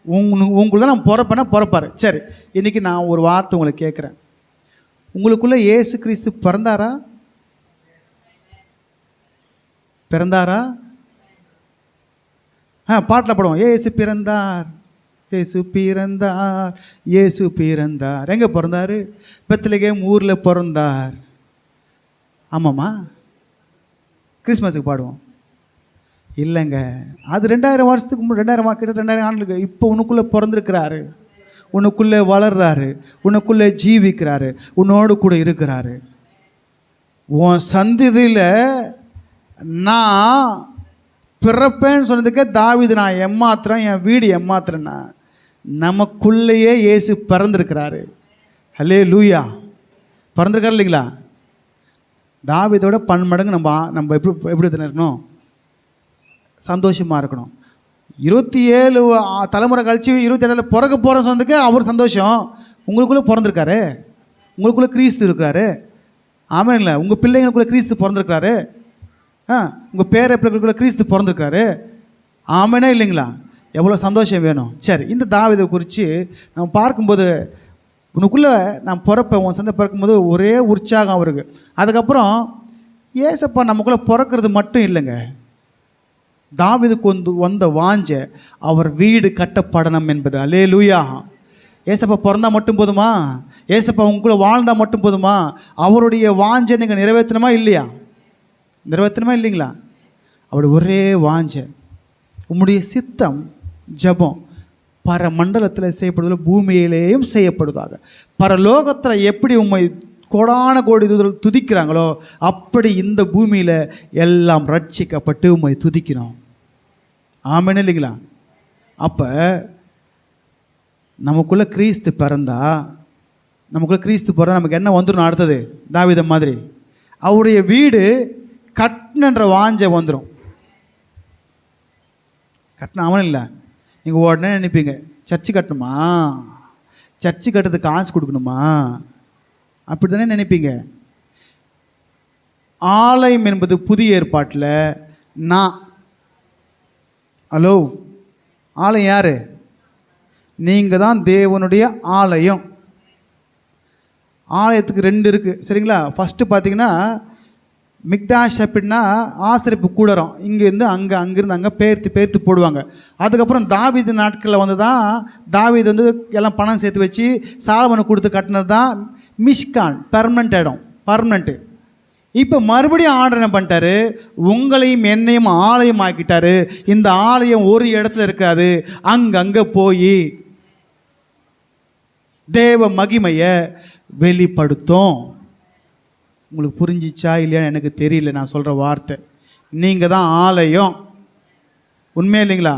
உங்களுக்குள்ள நான் பிறப்பார். சரி, இன்றைக்கி நான் ஒரு வார்த்தை உங்களை கேட்குறேன். உங்களுக்குள்ளே இயேசு கிறிஸ்து பிறந்தாரா? பாட்டில் படுவோம், ஏசு பிறந்தார், ஏசு பிறந்தார், ஏசு பிறந்தார். எங்கே பிறந்தார்? பெத்லகேம் ஊரில் பிறந்தார். ஆமாம்மா, கிறிஸ்மஸுக்கு பாடுவோம். இல்லைங்க, அது 2000 வருஷத்துக்கு முன்னாடி, 2000 ஆண்டுக்கு. இப்போ உனக்குள்ளே பிறந்திருக்கிறாரு, உனக்குள்ளே வளர்றாரு, உனக்குள்ளே ஜீவிக்கிறாரு, உன்னோடு கூட இருக்கிறாரு. உன் சந்ததியில் நான் பிறப்பேன்னு சொன்னதுக்கே தாவீது நான் ஏமாத்துறேன், என் வீடு ஏமாத்துறேன்னா நமக்குள்ளேயே இயேசு பிறந்திருக்கிறாரு. ஹல்லேலூயா. பிறந்திருக்காரு இல்லைங்களா? தாவீதோட பன்மடங்கு நம்ம எப்படி இருக்கணும்? சந்தோஷமாக இருக்கணும். 27 தலைமுறை கழிச்சு 27 பிறக்க போகிற சொன்னதுக்கு அவர் சந்தோஷம். உங்களுக்குள்ளே பிறந்திருக்காரு, உங்களுக்குள்ளே கிறிஸ்து இருக்கிறாரு. ஆமாங்களா? உங்கள் பிள்ளைங்களுக்குள்ளே கிறிஸ்து பிறந்திருக்காரு. உங்கள் பேர பிள்ளைகளுக்குள்ளே கிறிஸ்து பிறந்திருக்காரு. ஆமானா இல்லைங்களா? எவ்வளோ சந்தோஷம் வேணும். சரி, இந்த தாவீதை குறித்து நம்ம பார்க்கும்போது உனக்குள்ளே நான் பிறப்பேன், உன் சந்தை பிறக்கும்போது ஒரே உற்சாகம் அவருக்கு. அதுக்கப்புறம் ஏசப்பா நமக்குள்ளே பிறக்கிறது மட்டும் இல்லைங்க, தாவீதுக்கு வந்த வாஞ்ச அவர் வீடு கட்டப்படணும் என்பது. அல்லேலூயா. ஏசப்பா பிறந்தால் மட்டும் போதுமா? ஏசப்பா உங்களுக்குள்ளே வாழ்ந்தால் மட்டும் போதுமா? அவருடைய வாஞ்சை நீங்கள் நிறைவேற்றணுமா இல்லையா? நிறைவேற்றணுமா இல்லைங்களா? அவருடைய ஒரே வாஞ்ச, உம்முடைய சித்தம் ஜபம் பரமண்டலத்தில் செய்யப்படுவதில் பூமியிலேயும் செய்யப்படுவதாக. பரலோகத்தில் எப்படி உம்மை கோடான கோடி தூதர்கள் துதிக்கிறாங்களோ அப்படி இந்த பூமியில் எல்லாம் ரட்சிக்கப்பட்டு உம்மை துதிக்கணும். ஆமென் இல்லைங்களா? அப்போ நமக்குள்ளே கிறிஸ்து பிறந்தா நமக்கு என்ன வந்துடும்? அடுத்தது தாவீது மாதிரி அவருடைய வீடு கட்டணுன்ற வாஞ்சை வந்துடும். கட்டணும் அவன் இல்லை. நீங்கள் உடனே நினைப்பீங்க, சர்ச்சு கட்டணுமா, சர்ச்சு கட்டுறதுக்கு காசு கொடுக்கணுமா, அப்படி தானே நினைப்பீங்க. ஆலயம் என்பது புதிய ஏற்பாட்டில் ஹலோ, ஆலயம் யார்? நீங்கள் தான் தேவனுடைய ஆலயம். ஆலயத்துக்கு 2 இருக்குது, சரிங்களா? ஃபஸ்ட்டு பார்த்தீங்கன்னா மிக்டாஷ் அப்படின்னா ஆசரிப்பு கூடறம், இங்கேருந்து அங்கேருந்து அங்கே பேர்த்து போடுவாங்க. அதுக்கப்புறம் தாவீது நாட்களில் வந்து தான் தாவீது வந்து எல்லாம் பணம் சேர்த்து வச்சு சாலமோனுக்கு கொடுத்து கட்டினது தான் மிஷ்கான், பெர்மனண்ட் இடம், பர்மனண்ட்டு. இப்போ மறுபடியும் ஆர்டர் என்ன பண்ணிட்டாரு? உங்களையும் என்னையும் ஆலயம் ஆக்கிட்டாரு. இந்த ஆலயம் ஒரு இடத்துல இருக்காது, அங்கங்கே போய் தேவ மகிமையை வெளிப்படுத்தும். உங்களுக்கு புரிஞ்சிச்சா இல்லையான்னு எனக்கு தெரியல நான் சொல்கிற வார்த்தை. நீங்கள் தான் ஆலயம், உண்மையா இல்லைங்களா?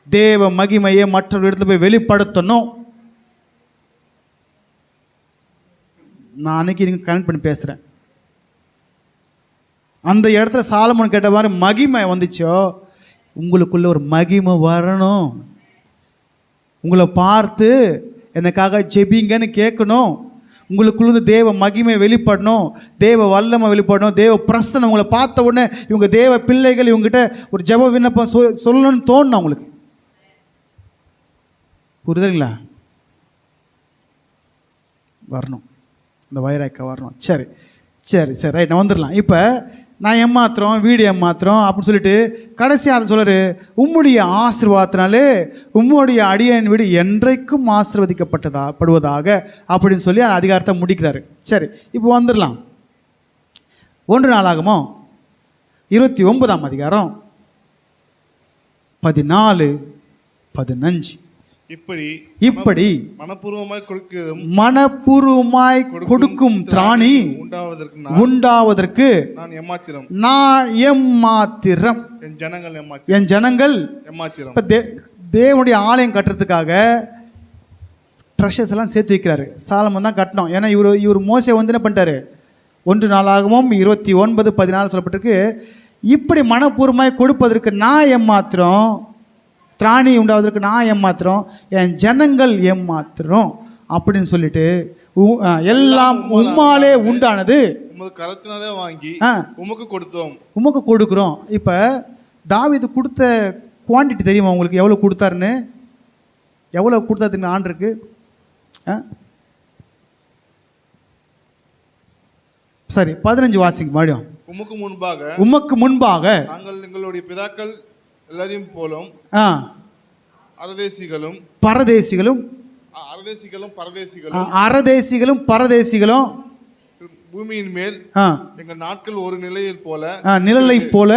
தேவ மகிமையை மற்றொரு இடத்துல போய் வெளிப்படுத்தணும். நான் அன்னைக்கு நீங்கள் கனெக்ட் பண்ணி பேசுகிறேன். அந்த இடத்துல சாலமோன் கேட்ட மாதிரி மகிமை வந்துச்சோ, உங்களுக்குள்ள ஒரு மகிமை வரணும். உங்களை பார்த்து எனக்காக ஜெபிங்கன்னு கேட்கணும். உங்களுக்குள்ள தேவ மகிமை வெளிப்படணும், தேவ வல்லமை வெளிப்படணும், தேவ பிரசன்னம். உங்களை பார்த்த உடனே இவங்க தேவ பிள்ளைகள், இவங்ககிட்ட ஒரு ஜெப விண்ணப்பம் சொல்லணும்னு தோணும் அவங்களுக்கு. புரியுதுங்களா? வரணும், இந்த வைராக்க வரணும். சரி சரி சரி ரைட், நான் வந்துடலாம். இப்போ நான் ஏமாத்திரம், வீடு ஏமாத்திரம் அப்படின்னு சொல்லிட்டு கடைசியாக அதை சொல்கிறாரு, உம்முடைய ஆசீர்வாதத்தினாலே உம்முடைய அடியேன் வீடு என்றைக்கும் படுவதாக அப்படின்னு சொல்லி அந்த அதிகாரத்தை முடிக்கிறாரு. சரி, இப்போ வந்துடலாம். 1 நாளாகமோ 29ஆம் அதிகாரம் 14-15. இப்படி மனப்பூர்வமாய் கொடுக்கும் திராணி உண்டாவதற்கு நான் எம்மாத்திரம், என் ஜனங்கள். தேவனுடைய ஆலயம் கட்டுறதுக்காக ட்ரெஷர்ஸ் எல்லாம் சேர்த்து வைக்கிறாரு. சாலமன் தான் கட்டணும். ஏன்னா இவர் மோசே வந்து என்ன பண்ணிட்டாரு, 1 நாளாகவும் 29:14 சொல்லப்பட்டிருக்கு. இப்படி மனப்பூர்வமாய் கொடுப்பதற்கு நான் எம்மாத்திரம், திராணி உண்டாவதற்கு நான் ஏமாத்திரம், என் ஜனங்கள் ஏமாத்திரம் அப்படின்னு சொல்லிட்டு எல்லாம் உம்மாலே உண்டானது, கரத்தினாலே வாங்கி உமக்கு கொடுத்தோம், உமக்கு கொடுக்குறோம். இப்போ தாவீது கொடுத்த குவான்டிட்டி தெரியுமா உங்களுக்கு? எவ்வளோ கொடுத்தாருன்னு, எவ்வளோ கொடுத்தாருன்னு ஆண்டுருக்கு? சரி, 15 வாசிக்கு மறுபடியும். உமக்கு முன்பாக நாங்கள் எங்களுடைய பிதாக்கள் எல்லாரையும் போலும் அரதேசிகளும் பரதேசிகளும் பூமியின் மேல் எங்கள் நாட்கள் ஒரு நிலையில் போல நிழலை போல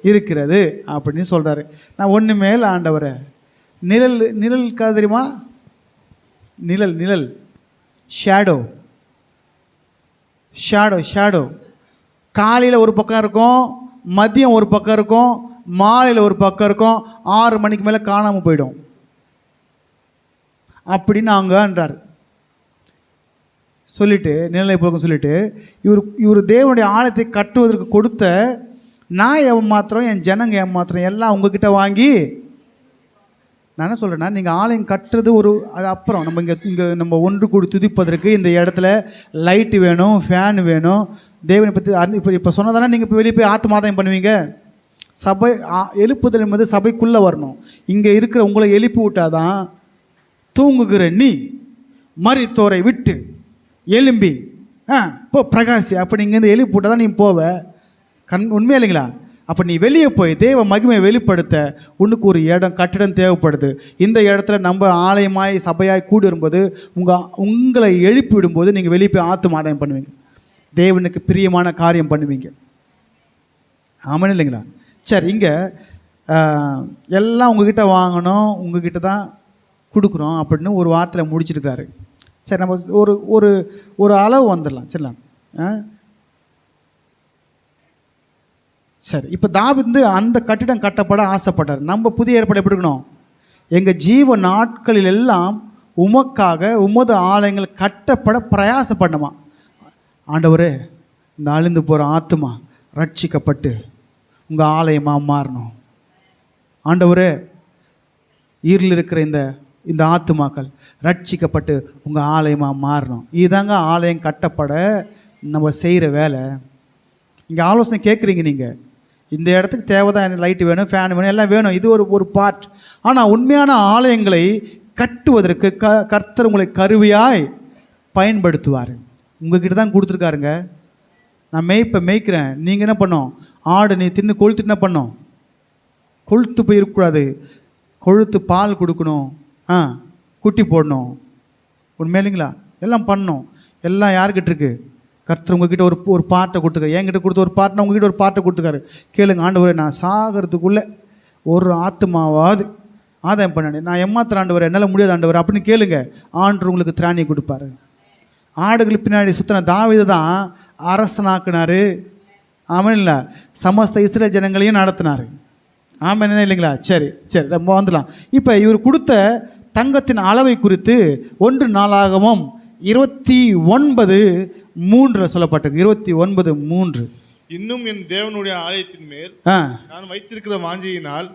இருக்கிறது அப்படின்னு சொல்றாரு. நான் ஒண்ணு மேல் ஆண்டவரே, நிழல் தெரியுமா? நிழல் ஷேடோ. காலையில் ஒரு பக்கம் இருக்கும், மதியம் ஒரு பக்கம் இருக்கும், மாலையில் ஒரு பக்கம் இருக்கும், 6 மணிக்கு மேலே காணாமல் போயிடும் அப்படின்னு அங்கன்றார். சொல்லிட்டு நிழலை போக்கும் சொல்லிட்டு இவர் தேவனுடைய ஆலயத்தை கட்டுவதற்கு கொடுத்த நான் ஏமாத்திரம், என் ஜனங்க ஏமாத்திரம் எல்லாம் உங்ககிட்ட வாங்கி. நான் என்ன சொல்கிறேன்னா, நீங்கள் ஆலயம் கட்டுறது அது அப்புறம் இங்கே நம்ம ஒன்று கூடி துதிப்பதற்கு இந்த இடத்துல லைட்டு வேணும், ஃபேன் வேணும். தேவனை பற்றி இப்போ சொன்னதானே நீங்கள் இப்போ வெளியே போய் ஆத்மாதாயம் பண்ணுவீங்க. சபை எழுப்புதல் என்பது சபைக்குள்ளே வரணும். இங்கே இருக்கிற உங்களை எழுப்பி விட்டாதான் தூங்குகிற நீ மரித்தோரை விட்டு எலும்பி போ பிரகாசி அப்படி இங்கேருந்து எழுப்பி விட்டால் தான் நீ போவ. உண்மையா இல்லைங்களா? அப்போ நீ வெளியே போய் தேவ மகிமையை வெளிப்படுத்த உனக்கு ஒரு கட்டிடம் தேவைப்படுது. இந்த இடத்துல நம்ம ஆலயமாய் சபையாய் கூடி வரும்போது உங்களை எழுப்பி விடும்போது நீங்கள் வெளியே போய் ஆத்மாதாயம் பண்ணுவீங்க, தேவனுக்கு பிரியமான காரியம் பண்ணுவீங்க. ஆமாம் இல்லைங்களா? சரி, இங்கே எல்லாம் உங்ககிட்ட வாங்கணும், உங்ககிட்ட தான் கொடுக்குறோம் அப்படின்னு ஒரு வார்த்தையில் முடிச்சிருக்காரு. சரி, நம்ம ஒரு அளவு வந்துடலாம். சரிலாம். சரி, இப்போ தாவீது அந்த கட்டிடம் கட்டப்பட ஆசைப்பட்டார். நம்ம புதிய ஏற்பாடு எப்படி இருக்கணும்? எங்கள் ஜீவ நாட்களில் எல்லாம் உமக்காக உமது ஆலயங்கள் கட்டப்பட பிரயாசப்படணுமா. ஆண்டவரே, இந்த அழிந்து போகிற ஆத்மா ரட்சிக்கப்பட்டு உங்கள் ஆலயமாக மாறணும். ஆண்டவரே, ஈரில் இருக்கிற இந்த ஆத்துமாக்கள் ரட்சிக்கப்பட்டு உங்கள் ஆலயமாக மாறணும். இதுதாங்க ஆலயம் கட்டப்பட நம்ம செய்கிற வேலை. இங்கே ஆலோசனை கேட்குறீங்க நீங்கள், இந்த இடத்துக்கு தேவைதான், லைட்டு வேணும், ஃபேன் வேணும், எல்லாம் வேணும், இது ஒரு பார்ட். ஆனால் உண்மையான ஆலயங்களை கட்டுவதற்கு கர்த்தர் உங்களை கருவியாய் பயன்படுத்துவார். உங்ககிட்ட தான் கொடுத்துருக்காருங்க. நான் மேய்க்கிறேன், நீங்கள் என்ன பண்ணோம்? ஆடு நீ தின்னு கொழுத்து என்ன பண்ணோம்? கொழுத்து போய் இருக்கக்கூடாது, கொழுத்து பால் கொடுக்கணும், குட்டி போடணும். உண்மை இல்லைங்களா? எல்லாம் பண்ணணும். எல்லாம் யாருக்கிட்ட இருக்கு? கர்த்தர் உங்ககிட்ட ஒரு பாட்டை கொடுத்துருக்காரு. என்கிட்ட கொடுத்த ஒரு பாட்டை உங்ககிட்ட ஒரு பாட்டை கொடுத்துருக்காரு. கேளுங்க, ஆண்டவரே, நான் சாகிறதுக்குள்ளே ஒரு ஆத்மாவாது ஆதாயம் பண்ண, நான் ஏமாத்துற ஆண்டவரே, என்னால் முடியாது ஆண்டவர் அப்படின்னு கேளுங்க. ஆண்டவர் உங்களுக்கு திராணியை கொடுப்பாரு. ஆடுகள் பின்னாடி சுற்றின தாவீது தான் அரசனாக்குனார். ஆமாம் இல்லை? சமஸ்த இஸ்ரேல் ஜனங்களையும் நடத்தினார். ஆமாம் என்ன இல்லைங்களா? சரி, நம்ம வந்துடலாம். இப்போ இவர் கொடுத்த தங்கத்தின் அளவை குறித்து 1 நாளாகமம் 29:3 சொல்லப்பட்டிருக்கு. 29:3. இன்னும் என் தேவனுடைய ஆலயத்தின் மேல் நான் வைத்திருக்கிற வாஞ்சையினால்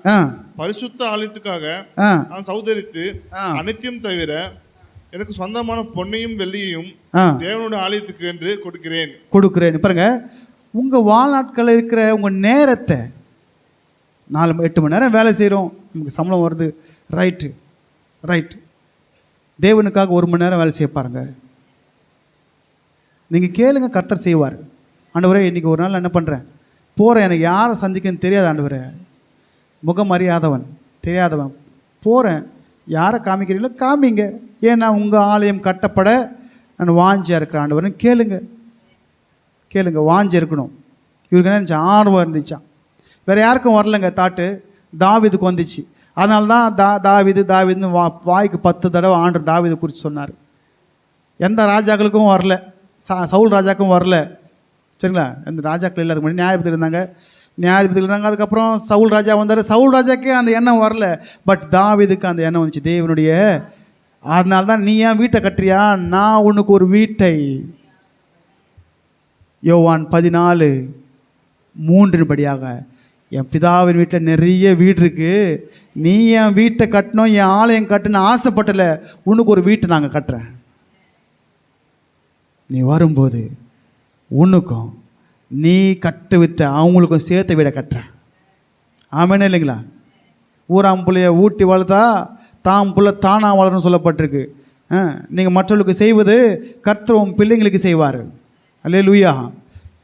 பரிசுத்த ஆலயத்துக்காக நான் சௌதரித்து அனைத்தையும் தவிர எனக்கு சொந்தமான பொன்னையும் வெள்ளியையும் தேவனுடைய ஆலயத்துக்கு என்று கொடுக்கிறேன். பாருங்க, உங்கள் வாழ்நாட்களில் இருக்கிற உங்கள் நேரத்தை 4-8 மணி நேரம் வேலை செய்கிறோம், நமக்கு சம்பளம் வருது, ரைட்டு. தேவனுக்காக 1 மணி நேரம் வேலை செய்ய பாருங்க. நீங்கள் கேளுங்க, கர்த்தர் செய்வார். ஆண்டவரே, இன்றைக்கி ஒரு நாள் என்ன பண்ணுறேன், போகிறேன், எனக்கு யாரை சந்திக்கன்னு தெரியாது ஆண்டவரே, முகம் அறியாதவன் தெரியாதவன், போகிறேன், யாரை காமிக்கிறீங்களோ காமிங்க, ஏன்னா உங்கள் ஆலயம் கட்டப்பட நான் வாஞ்சியாக இருக்கிற ஆண்டவரேன்னு கேளுங்க. வாஞ்சி இருக்கணும். இவருக்கு என்ன இருந்துச்சு, ஆர்வம் இருந்துச்சான். வேறு யாருக்கும் வரலைங்க தாட்டு, தாவீதுக்கு வந்துச்சு. அதனால தான் தாவீதுன்னு வாய்க்கு 10 தடவை ஆண்டவர் தாவீதை குறித்து சொன்னார். எந்த ராஜாக்களுக்கும் வரல, சவுல் ராஜாக்கும் வரல. சரிங்களா? எந்த ராஜாக்கள் இல்லாத முன்னாடி நியாயாதிபதி இருந்தாங்க. அதுக்கப்புறம் சவுல் ராஜா வந்தார். சவுல் ராஜாக்கே அந்த எண்ணம் வரல, பட் தாவீதுக்கு அந்த எண்ணம் வந்துச்சு, தேவனுடைய. அதனால தான் நீ ஏன் வீட்டை கட்டுறியா, நான் உனக்கு ஒரு வீட்டை, யோவான் 14:3 படியாக, என் பிதாவின் வீட்டில் நிறைய வீடு இருக்குது, நீ என் வீட்டை கட்டணும், என் ஆலயம் கட்டணும்னு ஆசைப்பட்டல, உனக்கு ஒரு வீட்டை நாங்கள் கட்டுறேன், நீ வரும்போது உனக்கும் நீ கட்டு வித்த அவங்களுக்கும் சேர்த்த வீடை கட்டுறேன். ஆமேனே இல்லைங்களா? ஊராம் பிள்ளைய ஊட்டி வளர்த்தா தாம் புள்ள தானா வளரும்னு சொல்லப்பட்டிருக்கு. நீங்கள் மற்றவர்களுக்கு செய்வது கர்த்தர் உன் பிள்ளைங்களுக்கு செய்வார். அல்லேலூயா.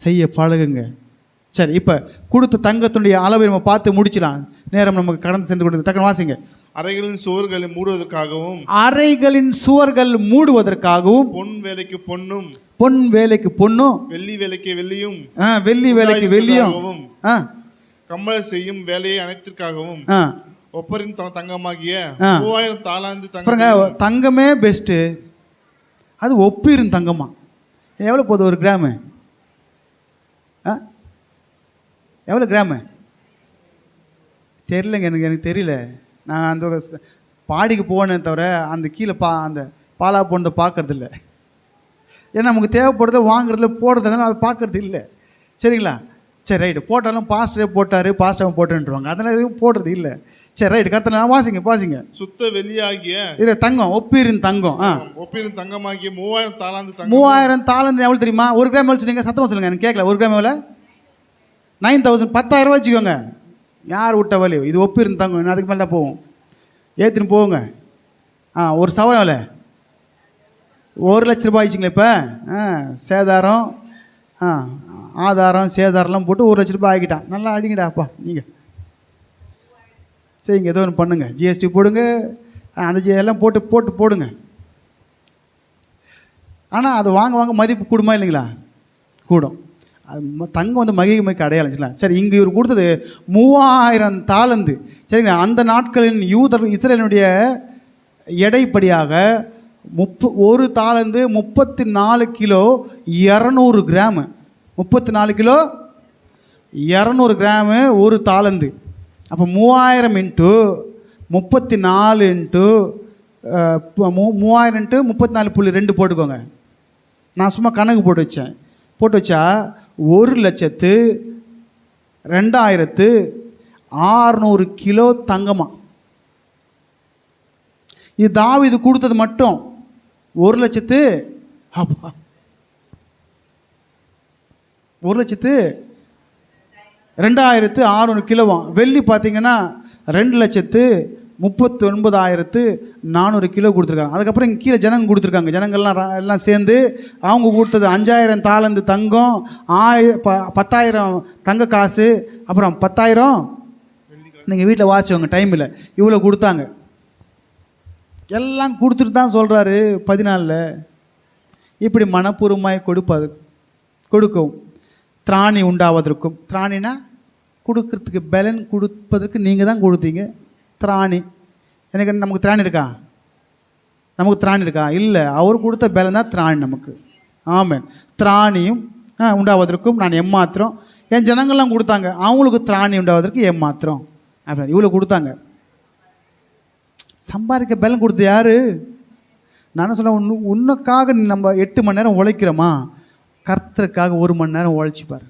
செய்ய பழகுங்க. சரி, இப்போ கொடுத்த தங்கத்தினுடைய அளவை நம்ம பார்த்து முடிச்சிடலாம், நேரம் நமக்கு கடந்து சென்று கொண்டு. தக்க வாசிங்க. அறைகளின் சுவர்களை மூடுவதற்காகவும், அறைகளின் சுவர்கள் மூடுவதற்காகவும், பொன் வேலைக்கு பொன்னும், பொன் வேலைக்கு பொன்னும், வெள்ளி வேலைக்கு வெள்ளியும், வெள்ளி வேலைக்கு வெள்ளியும், கம்பள செய்யும் வேலையை அனைத்திற்காகவும் ஒப்பரின் தங்கமாகிய 3000 தாலாந்து தங்கம். தங்கமே பெஸ்ட்டு, அது ஒப்பிரும் தங்கமா. எவ்வளோ போகுது ஒரு கிராமு? எவ்வளோ கிராமு தெரிலங்க, எனக்கு தெரியல. நான் அந்த பாடிக்கு போனேன் தவிர அந்த கீழே அந்த பாலா போனதை பார்க்கறதில்ல. ஏன்னா நமக்கு தேவைப்படுறத வாங்குறதுல போடுறதுனால அதை பார்க்கறது இல்லை. சரிங்களா? சரி, ரைட்டு. போட்டாலும் பாஸ்டரே போட்டார், பாஸ்டர் போட்டுருவாங்க, அதனால் எதுவும் போடுறது இல்லை. சரி, ரைட்டு. கருத்தில் வாசிங்க. சுத்த வெள்ளியாகிய இல்லை தங்கம், ஒப்பிரின் தங்கம், ஒப்பிரின் தங்கமாகிய 3000 தாலாந்து தங்கம். 3000 தாலாந்து எவ்வளோ தெரியுமா? ஒரு கிராம் எவ்வளோ சொன்னீங்க? சத்தமாக சொல்லுங்கள், எனக்கு கேட்கல. ஒரு கிராம் எவ்வளோ? 9000. 10,000 ரூபா வச்சுக்கோங்க. யார் விட்ட வலி? இது ஒப்பிரின் தங்கம், இன்னும் அதுக்கு மேலே தான் போகும். ஏற்றின்னு போங்க. ஒரு சவரம் எவ்வளோ? 1,00,000 ரூபாய் ஆயிடுச்சுங்களா இப்போ? சேதாரம், ஆதாரம், சேதாரம்லாம் போட்டு 1,00,000 ரூபாய் ஆகிட்டான். நல்லா அடிங்கடாப்பா நீங்கள். சரிங்க, ஏதோ ஒன்று பண்ணுங்க, ஜிஎஸ்டி போடுங்க, அந்த எல்லாம் போடுங்க. ஆனால் அது வாங்க மதிப்பு கூடுமா இல்லைங்களா? கூடும். அது தங்கம் வந்து மகிமைக்கு அடையாளம். சரி, இங்கே இவர் கொடுத்தது 3000 தாலந்து. சரிங்க, அந்த நாட்களின் இஸ்ரேலினுடைய எடைப்படியாக ஒரு தாலந்து 34 கிலோ 200 கிராமு. 34 கிலோ 200 கிராமு ஒரு தாலந்து. அப்போ 3000 இன்ட்டு 34 இன்ட்டு 3000 இன்ட்டு 34.2 போட்டுக்கோங்க. நான் சும்மா கணக்கு போட்டு வச்சா 1,02,600 கிலோ தங்கமா. இது தாவீது கொடுத்தது மட்டும் 1,02,600 கிலோவாம். வெள்ளி பார்த்தீங்கன்னா 2,39,400 கிலோ கொடுத்துருக்காங்க. அதுக்கப்புறம் இங்கே கீழே ஜனங்க கொடுத்துருக்காங்க. ஜனங்கள்லாம் எல்லாம் சேர்ந்து அவங்க கொடுத்தது 5,000 தாலந்து தங்கம், 10,000 தங்க காசு, அப்புறம் 10,000 நீங்கள் வீட்டில் வாட்சுவங்க, டைம் இல்லை, இவ்வளோ கொடுத்தாங்க. எல்லாம் கொடுத்துட்டு தான் சொல்கிறாரு 14. இப்படி மனப்பூர்வமாய் கொடுக்கும் திராணி உண்டாவதற்கும். திராணினா கொடுக்கறதுக்கு, பலன் கொடுப்பதற்கு நீங்கள் தான் கொடுத்தீங்க. திராணி எனக்கு நமக்கு திராணி இருக்கா? நமக்கு திராணி இருக்கா? இல்லை. அவர் கொடுத்த பலன் தான் திராணி நமக்கு. ஆமென். திராணியும் உண்டாவதற்கும் நான் எம்மாத்திரம். என் ஜனங்கள்லாம் கொடுத்தாங்க, அவங்களுக்கு திராணி உண்டாவதற்கு எம்மாத்திரம். அப்படி இவ்வளோ கொடுத்தாங்க. சம்பாதிக்க பலன் கொடுத்து யார்? நான் சொன்னேன், உன்னுக்காக நம்ம 8 மணி நேரம் உழைக்கிறோமா, கர்த்தருக்காக 1 மணி நேரம் உழைச்சிப்பார்.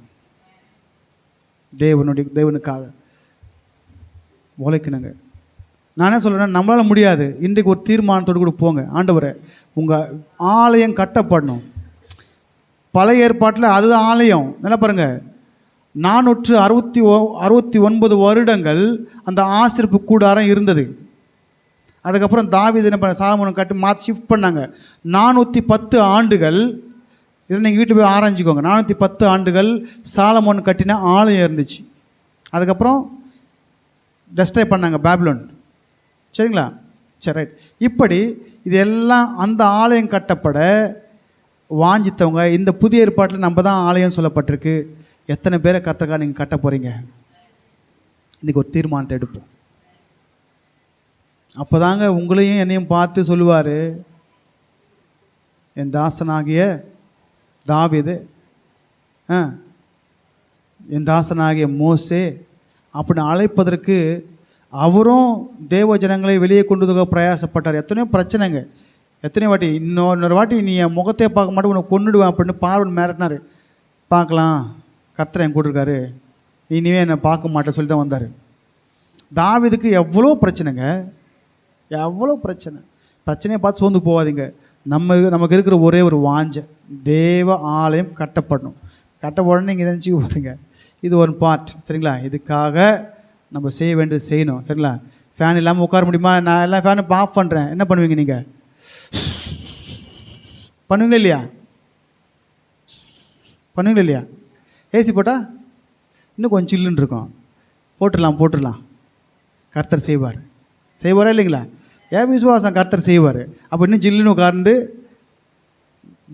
தேவனுக்காக உழைக்கணுங்க. நான் என்ன சொல்கிறேன்னா, நம்மளால் முடியாது. இன்றைக்கு ஒரு தீர்மானத்தோடு கூட போங்க. ஆண்டவரே, உங்கள் ஆலயம் கட்டப்படணும். பழைய ஏற்பாட்டில் அதுதான் ஆலயம். நல்லா பாருங்கள், 469 வருடங்கள் அந்த ஆசரிப்பு கூடாரம் இருந்தது. அதுக்கப்புறம் தாவீது என்ன பண்ண, சாலமோன் கட்டி ஷிஃப்ட் பண்ணாங்க. 410 ஆண்டுகள். இதை நீங்கள் வீட்டு போய் ஆராய்ச்சிக்கோங்க. 410 ஆண்டுகள் சாலமோன் கட்டின ஆலயம் இருந்துச்சு. அதுக்கப்புறம் டெஸ்ட்ராய் பண்ணாங்க பாபிலோன். சரிங்களா? சரி, ரைட். இப்படி இதெல்லாம் அந்த ஆலயம் கட்டப்பட வாஞ்சித்தவங்க. இந்த புதிய ஏற்பாட்டில் நம்ம தான் ஆலயம் சொல்லப்பட்டிருக்கு. எத்தனை பேரை கர்த்தருக்காக நீங்கள் கட்ட போகிறீங்க? இன்றைக்கி ஒரு தீர்மானத்தை எடுப்போம். அப்போ தாங்க உங்களையும் என்னையும் பார்த்து சொல்லுவார், என் தாசனாகிய தாவீது, என் தாசனாகிய மோசே அப்படின்னு அழைப்பதற்கு அவரும் தேவ ஜனங்களை வெளியே கொண்டு வந்து பிரயாசப்பட்டார். எத்தனையோ பிரச்சனைங்க, எத்தனையோ வாட்டி இன்னொரு வாட்டி நீ என் முகத்தையே பார்க்க மாட்டேன், உன்னை கொண்டுடுவேன் அப்படின்னு பார்வன் மிரட்டினார். பார்க்கலாம், கர்த்தர் என் கூட இருக்காரு, இனிமே என்னை பார்க்க மாட்டேன் சொல்லி தான் வந்தார். தாவீதுக்கு எவ்வளோ பிரச்சனைங்க, எவ்வளோ பிரச்சனையை பார்த்து சோர்ந்து போகாதீங்க. நமக்கு இருக்கிற ஒரே ஒரு வாஞ்சை, தேவ ஆலயம் கட்டப்படணும். கட்டப்படணும். நீங்கள் நினச்சி போகிறீங்க, இது ஒரு பார்ட், சரிங்களா? இதுக்காக நம்ம செய்ய வேண்டியது செய்யணும், சரிங்களா? ஃபேன் இல்லாமல் உட்கார முடியுமா? நான் எல்லா ஃபேனும் ஆஃப் பண்ணுறேன். என்ன பண்ணுவீங்க நீங்கள்? பண்ணுவீங்களா இல்லையா? பண்ணுவீங்களா இல்லையா? ஏசி போட்டால் இன்னும் கொஞ்சம் சில்லுன்னு இருக்கும். போட்டுடலாம். கர்த்தர் செய்வாரா இல்லைங்களா? ஏன் விசுவாசம், கர்த்தர் செய்வார். அப்போ இன்னும் ஜில்லுன்னு உட்கார்ந்து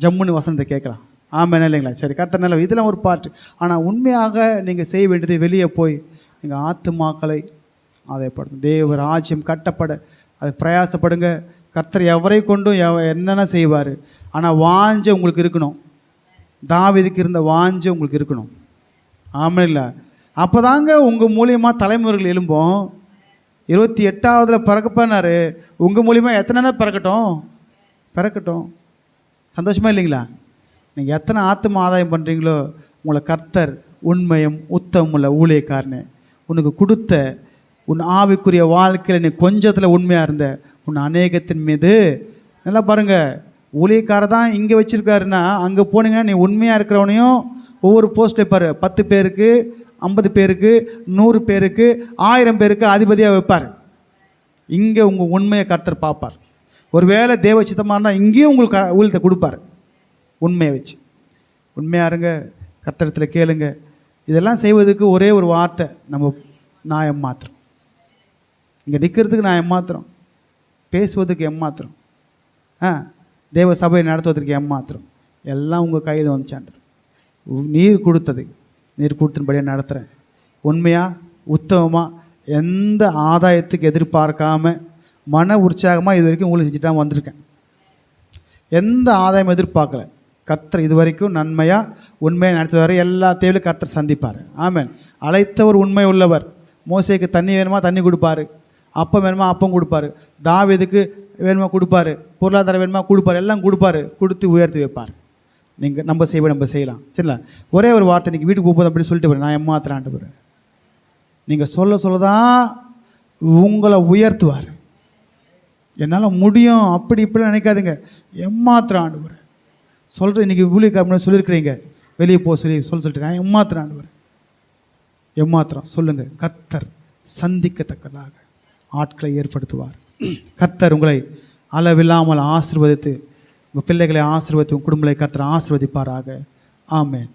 ஜம்முன்னு வசனத்தை கேட்கலாம். ஆமாம் இல்லைங்களா? சரி, கர்த்தர் நல்ல, இதெல்லாம் ஒரு பார்ட். ஆனால் உண்மையாக நீங்கள் செய்ய வேண்டியது வெளியே போய் நீங்கள் ஆத்துமாக்களை ஆதாயப்படுத்தும், தேவ ராஜ்யம் கட்டப்பட அதை பிரயாசப்படுங்க. கர்த்தர் எவரை கொண்டும் என்னென்ன செய்வார். ஆனால் வாஞ்சை உங்களுக்கு இருக்கணும். தாவீதுக்கு இருந்த வாஞ்சை உங்களுக்கு இருக்கணும். ஆமாம் இல்லை? அப்போ தாங்க உங்கள் மூலியமாக தலைமுறைகள் எழும்போம். 28ஆவதுல பிறக்கப்பனார், உங்கள் மூலியமாக எத்தனை பிறக்கட்டும். சந்தோஷமாக இல்லைங்களா? நீங்கள் எத்தனை ஆத்தும ஆதாயம் பண்ணுறீங்களோ உங்களை கர்த்தர் உண்மையும் உத்தமும் உள்ள ஊழியக்காரனே, உனக்கு கொடுத்த உன் ஆவிக்குரிய வாழ்க்கையில் நீ கொஞ்சத்தில் உண்மையாக இருந்த உன் அநேகத்தின் மீது, நல்லா பாருங்கள், ஊழியக்காரர் தான் இங்கே வச்சுருக்காருன்னா அங்கே போனீங்கன்னா நீ உண்மையாக இருக்கிறவனையும் ஒவ்வொரு போஸ்ட்டில் வைப்பார். 10 பேருக்கு, 50 பேருக்கு, 100 பேருக்கு, 1000 பேருக்கு அதிபதியாக வைப்பார். இங்கே உங்கள் உண்மையை கர்த்தர் பார்ப்பார். ஒருவேளை தேவ சித்தமாக இருந்தால் இங்கேயும் உங்களுக்கு ஊழியத்தை கொடுப்பார். உண்மையை வச்சு உண்மையாக இருங்க, கர்த்தரத்தில் கேளுங்க. இதெல்லாம் செய்வதற்கு ஒரே ஒரு வார்த்தை, நம்ம நான் ஏமாத்திரம். இங்கே நிற்கிறதுக்கு நான் ஏமாத்திரம், பேசுவதுக்கு ஏமாத்திரம், தேவ சபையை நடத்துவதற்கு ஏமாத்திரம். எல்லாம் உங்கள் கையில் வந்துச்சாண்டு. நீர் கொடுத்தபடியே நடத்துகிறேன். உண்மையாக உத்தமமாக எந்த ஆதாயத்துக்கு எதிர்பார்க்காம மன உற்சாகமாக இது வரைக்கும் ஊழியம் செஞ்சுட்டு தான் வந்திருக்கேன். எந்த ஆதாயம் எதிர்பார்க்கல. கர்த்தர் இது வரைக்கும் நன்மையாக உண்மையாக நடத்துவார். எல்லா தேவையிலும் கர்த்தர் சந்திப்பார். ஆமென். அழைத்தவர் உண்மை உள்ளவர். மோசேக்கு தண்ணி வேணுமா தண்ணி கொடுப்பார், அப்பம் வேணுமா அப்பம் கொடுப்பார், தாவீதுக்கு வேணுமா கொடுப்பார், பொருளாதாரம் வேணுமா கொடுப்பார், எல்லாம் கொடுப்பார், கொடுத்து உயர்த்தி வைப்பார். நீங்கள் நம்ம செய்யலாம், சரிங்களா? ஒரே ஒரு வார்த்தை, இன்றைக்கி வீட்டுக்கு போகும்போது அப்படி சொல்லிட்டு போகிறேன், நான் ஏமாத்துறான்ட்டு போகிறேன். நீங்கள் சொல்ல தான் உங்களை உயர்த்துவார். என்னால் முடியும் அப்படி இப்படி நினைக்காதுங்க, ஏமாத்துறான்ட்டு போகிறேன் சொல்கிறேன். இன்றைக்கி ஊழியக்காரன் சொல்லியிருக்கிறீங்க, வெளியே போக சொல்லிட்டு நான் ஏமாத்துறான்ட்டு போகிறேன். ஏமாத்திரம் சொல்லுங்கள். கர்த்தர் சந்திக்கத்தக்கதாக ஆட்களை ஏற்படுத்துவார். கர்த்தர் உங்களை அளவில்லாமல் ஆசீர்வதித்து, உங்கள் பிள்ளைகளை ஆசீர்வதித்து, உங்கள் குடும்பங்களை கர்த்தர் ஆசீர்வதிப்பாராக. ஆமென்.